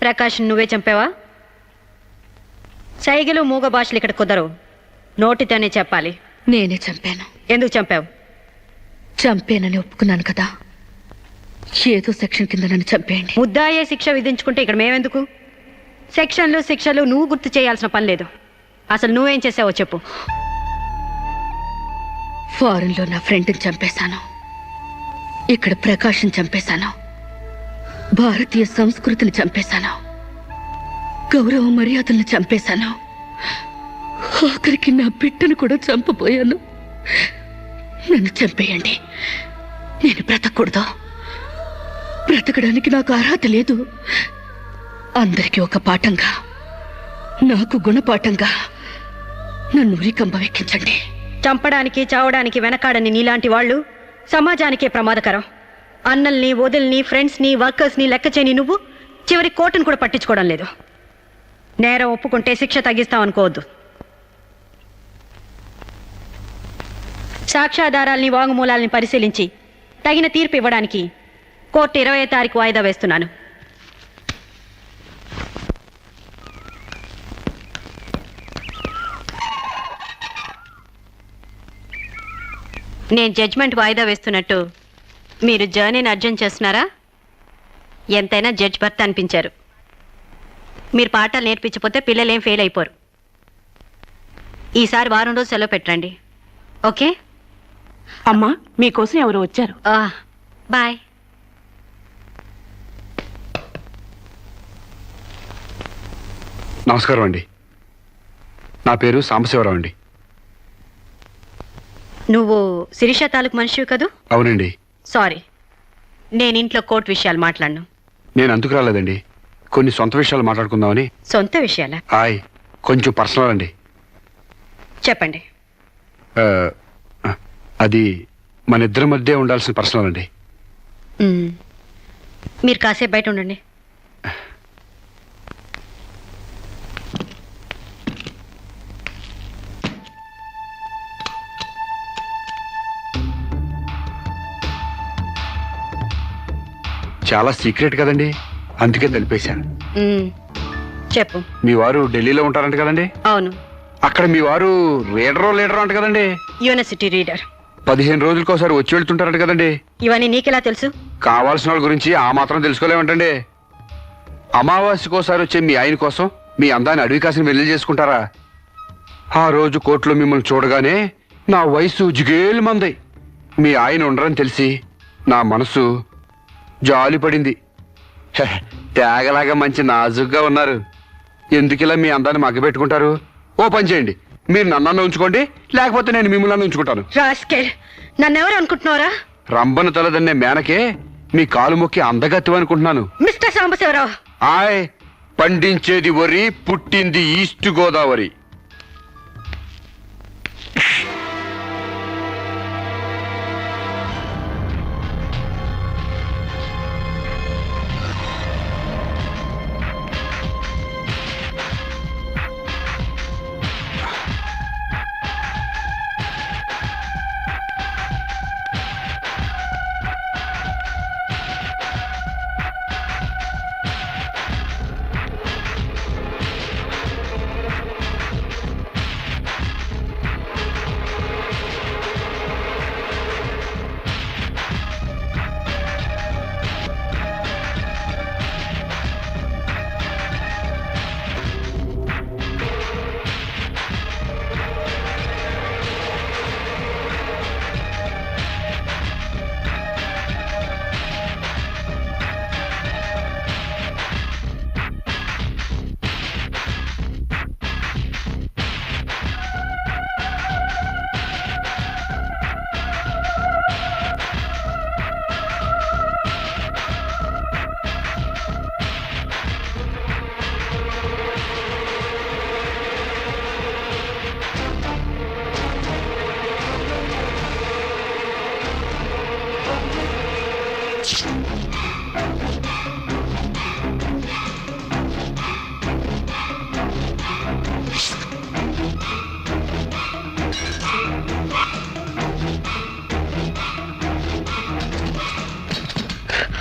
ప్రకాష్ నువ్వే చంపావా? సైగలు మూగ భాషలు ఇక్కడ కుదరవు, నోటితోనే చెప్పాలి. నేనే చంపాను. ఎందుకు చంపావు? చంపేనని ఒప్పుకున్నాను కదా, ఏదో సెక్షన్ కింద నన్ను చంపేయండి. ముద్దాయే శిక్ష విధించుకుంటే ఇక్కడ మేమెందుకు? సెక్షన్లు శిక్షలు నువ్వు గుర్తు చేయాల్సిన పని లేదు. అసలు నువ్వేం చేసావో చెప్పు. ఫారెన్లో నా ఫ్రెండ్ని చంపేశాను, ఇక్కడ ప్రకాశం చంపేశాను, భారతీయ సంస్కృతిని చంపేశాను, గౌరవ మర్యాదలను చంపేశాను, ఆఖరికి నా బిడ్డను కూడా చంపబోయాను. నన్ను చంపేయండి, నేను బ్రతకూడదు. బ్రతకడానికి నాకు అర్హత లేదు. అందరికీ ఒక పాఠంగా, నాకు గుణపాఠంగా నన్ను ఉరికంబం ఎక్కించండి. చంపడానికి చావడానికి వెనకాడని నీలాంటి వాళ్ళు సమాజానికే ప్రమాదకరం. అన్నల్ని, వదిల్ని, ఫ్రెండ్స్ని, వర్కర్స్ని లెక్క చేయని నువ్వు చివరి కోర్టును కూడా పట్టించుకోవడం లేదు. నేరం ఒప్పుకుంటే శిక్ష తగ్గిస్తామనుకోవద్దు. సాక్ష్యాధారాల్ని, వాంగ్మూలాల్ని పరిశీలించి తగిన తీర్పు ఇవ్వడానికి కోర్టు 20వ తారీఖు వాయిదా వేస్తున్నాను. నేను జడ్జ్మెంట్ వాయిదా వేస్తున్నట్టు మీరు జర్నీని అర్జెంట్ చేస్తున్నారా? ఎంతైనా జడ్జ్ భర్త అనిపించారు. మీరు పాఠాలు నేర్పించకపోతే పిల్లలేం ఫెయిల్ అయిపోరు. ఈసారి వారం రోజు సెలవు పెట్టండి, ఓకే? అమ్మా, మీకోసం ఎవరు వచ్చారు. బాయ్. నమస్కారం అండి, నా పేరు సాంబశివరావు అండి. నువ్వు శిరీష తాలూకు మనిషివి కదూ? అవునండి. సారీ, నేను ఇంట్లో కోర్టు విషయాలు మాట్లాడను. నేను అందుకు రాలేదండి, కొన్ని సొంత విషయాలు మాట్లాడుకుందామని. సొంత విషయాలా? హాయ్, కొంచెం పర్సనల్ అండి. చెప్పండి. అది మన ఇద్దరి మధ్య ఉండాల్సిన పర్సనల్ అండి. మీరు కాసేపు బయట ఉండండి. చాలా సీక్రెట్ కదండి, అందుకే తెలిపేశా. చెప్పు. మీ వారు ఢిల్లీలో ఉంటారంట కదండి? అవును. అక్కడ మీ వారు లీడరో అంట కదండి? University reader. 15 రోజులకోసారి వచ్చి వెళ్తుంటారంట కదండి? ఇవన్నీ నీకెలా తెలుసు? కావాల్సిన వాళ్ళ గురించి ఆ మాత్రం తెలుసుకోలేమంటండి. అమావాస్యకోసారి వచ్చే మీ ఆయన కోసం మీ అందాన్ని అడవి కాసిన వెళ్లి చేసుకుంటారా? ఆ రోజు కోర్టులో మిమ్మల్ని చూడగానే నా వయసు జిగేలు మంది. మీ ఆయన ఉండరని తెలిసి నా మనసు జాలి పడింది. తేగలాగా మంచి నాజుగ్గా ఉన్నారు. ఎందుకిలా మీ అందాన్ని మగ్గబెట్టుకుంటారు? ఓ పని చేయండి, మీరు నన్ను ఉంచుకోండి, లేకపోతే నేను మిమ్మల్ని ఉంచుకుంటాను. నన్నెవరు అనుకుంటున్నారా? రంబను తలదన్నే మేనకే మీ కాలు మొక్కి అందగత్తి అనుకుంటున్నాను. మిస్టర్ సాంబశివరావు. ఆయ్, పండించేది వరి, పుట్టింది ఈస్ట్ గోదావరి.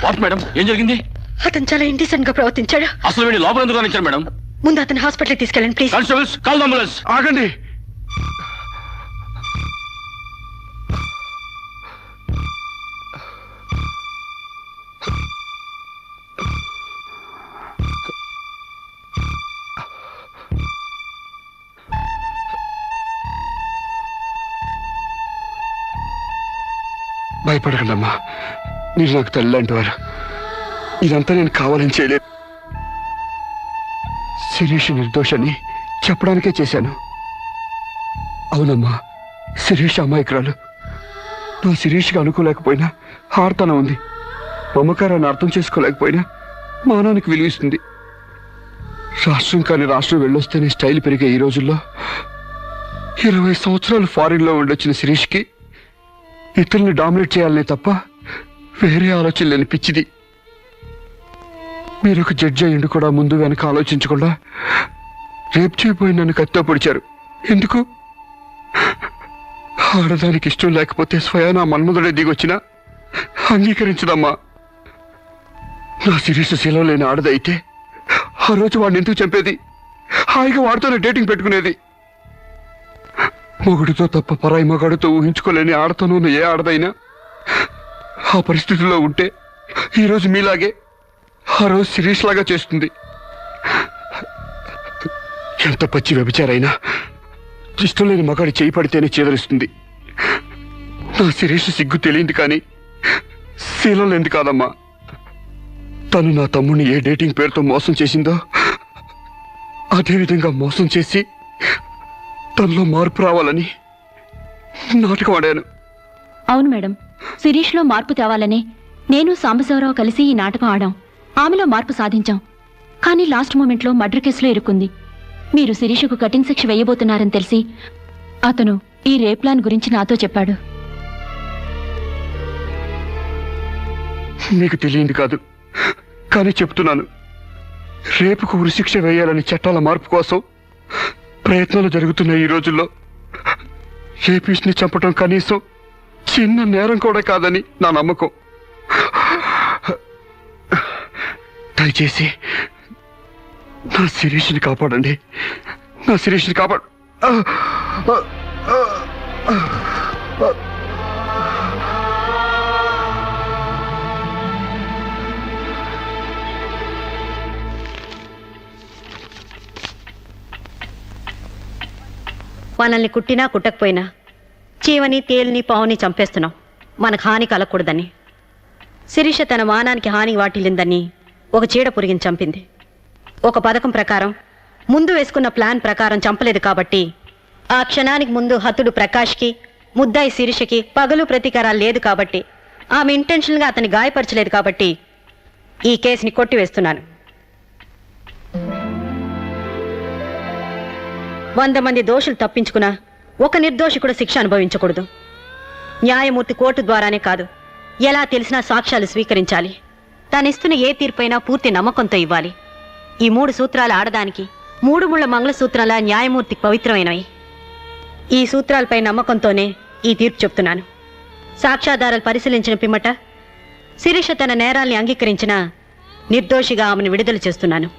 వాట్ మేడం, ఏం జరిగింది? అతను చాలా ఇండిసెంట్ గా ప్రవర్తించాడు. అసలు వీడి లోపల ఎందుకు రానిచ్చారు మేడం? ముందు అతను హాస్పిటల్కి తీసుకెళ్ళండి ప్లీజ్. Constables call ambulance. ఆగండి. భయపడకండి అమ్మా, మీరు నాకు తల్లి లాంటి వారు. ఇదంతా నేను కావాలని చేయలేదు. శిరీష్ నిర్దోషని చెప్పడానికే చేశాను. అవునమ్మా, శిరీష్ అమాయకురాలు. నా శిరీష్కి అనుకోలేకపోయినా ఆర్తన ఉంది. మమకారాన్ని అర్థం చేసుకోలేకపోయినా మానానికి విలువిస్తుంది. రాష్ట్రం కాని రాష్ట్రం వెళ్ళొస్తేనే స్టైల్ పెరిగే ఈ రోజుల్లో 20 సంవత్సరాలు ఫారిన్లో ఉండొచ్చిన శిరీష్కి ఇతరుల్ని డామినేట్ చేయాలనే తప్ప వేరే ఆలోచన లేని పిచ్చిది. మీరు ఒక జడ్జి అయ్యిండు కూడా ముందు వెనక ఆలోచించకుండా రేపు చేయబోయి నన్ను కత్తితో పొడిచారు. ఎందుకు? ఆడదానికి ఇష్టం లేకపోతే స్వయానా మన్మధుడే దిగొచ్చినా అంగీకరించదమ్మా. నా శిరీష శీలం లేని ఆడదైతే ఆ రోజు వాడిని ఎందుకు చంపేది? హాయిగా వాడితోనే డేటింగ్ పెట్టుకునేది. మొగుడితో తప్ప పరాయి మగాడితో ఊహించుకోలేని ఆడతోనూ ఏ ఆడదైనా ఆ పరిస్థితిలో ఉంటే ఈరోజు మీలాగే ఆ రోజు శిరీష్ లాగా చేస్తుంది. ఎంత పచ్చి వ్యభిచారైనా ఇష్టం లేని మగాడి చేయి పడితేనే చేదరిస్తుంది. నా శిరీష్ సిగ్గు తెలియంది కానీ శీలం లేనిది కాదమ్మా. తను నా తమ్ముడిని ఏ డేటింగ్ పేరుతో మోసం చేసిందో అదేవిధంగా మోసం చేసి తనలో మార్పు రావాలని నాటకం ఆడాను. అవును మేడం, శిరీష్లో మార్పు తేవాలని నేను సాంబశివరావు కలిసి ఈ నాటకం ఆడాం. ఆమెలో మార్పు సాధించాం. కానీ లాస్ట్ మూమెంట్లో మర్డర్ కేసులో ఇరుక్కుంది. మీరు శిరీషకు కటింగ్ శిక్ష వేయబోతున్నారని తెలిసి అతను ఈ రేప్ ప్లాన్ గురించి నాతో చెప్పాడు. మీకు తెలియంది కాదు కానీ చెప్తున్నాను. రేపుకు ఉరిశిక్ష వేయాలని చట్టాల మార్పు కోసం ప్రయత్నాలు జరుగుతున్న ఈ రోజుల్లో రేపిస్ట్ని చంపటం కనీసం చిన్న నేరం కూడా కాదని నా నమ్మకం. దయచేసి నా శిరీష్ని కాపాడండి. నా శిరీష్ని కాపాడు. మనల్ని కుట్టినా కుట్టకపోయినా చీవని తేలిని పావుని చంపేస్తున్నాం మనకు హాని కలగకూడదని. శిరీష తన మానానికి హాని వాటిల్లిందని ఒక చీడ పురిగిని చంపింది. ఒక పథకం ప్రకారం ముందు వేసుకున్న ప్లాన్ ప్రకారం చంపలేదు కాబట్టి ఆ క్షణానికి ముందు హతుడు ప్రకాష్కి ముద్దాయి శిరీషకి పగలు ప్రతీకారాలు లేదు కాబట్టి ఆమె ఇంటెన్షన్గా అతన్ని గాయపరచలేదు కాబట్టి ఈ కేసుని కొట్టివేస్తున్నాను. 100 మంది దోషులు తప్పించుకున్నా ఒక నిర్దోషి కూడా శిక్ష అనుభవించకూడదు. న్యాయమూర్తి కోర్టు ద్వారానే కాదు, ఎలా తెలిసినా సాక్ష్యాలు స్వీకరించాలి. తానిస్తున్న ఏ తీర్పైనా పూర్తి నమ్మకంతో ఇవ్వాలి. ఈ 3 సూత్రాలు ఆడదానికి 3 ముళ్ల మంగళసూత్రాల న్యాయమూర్తికి పవిత్రమైనవి. ఈ సూత్రాలపై నమ్మకంతోనే ఈ తీర్పు చెప్తున్నాను. సాక్ష్యాధారాలు పరిశీలించిన పిమ్మట శిరీష తన నేరాల్ని అంగీకరించిన నిర్దోషిగా ఆమెను విడుదల చేస్తున్నాను.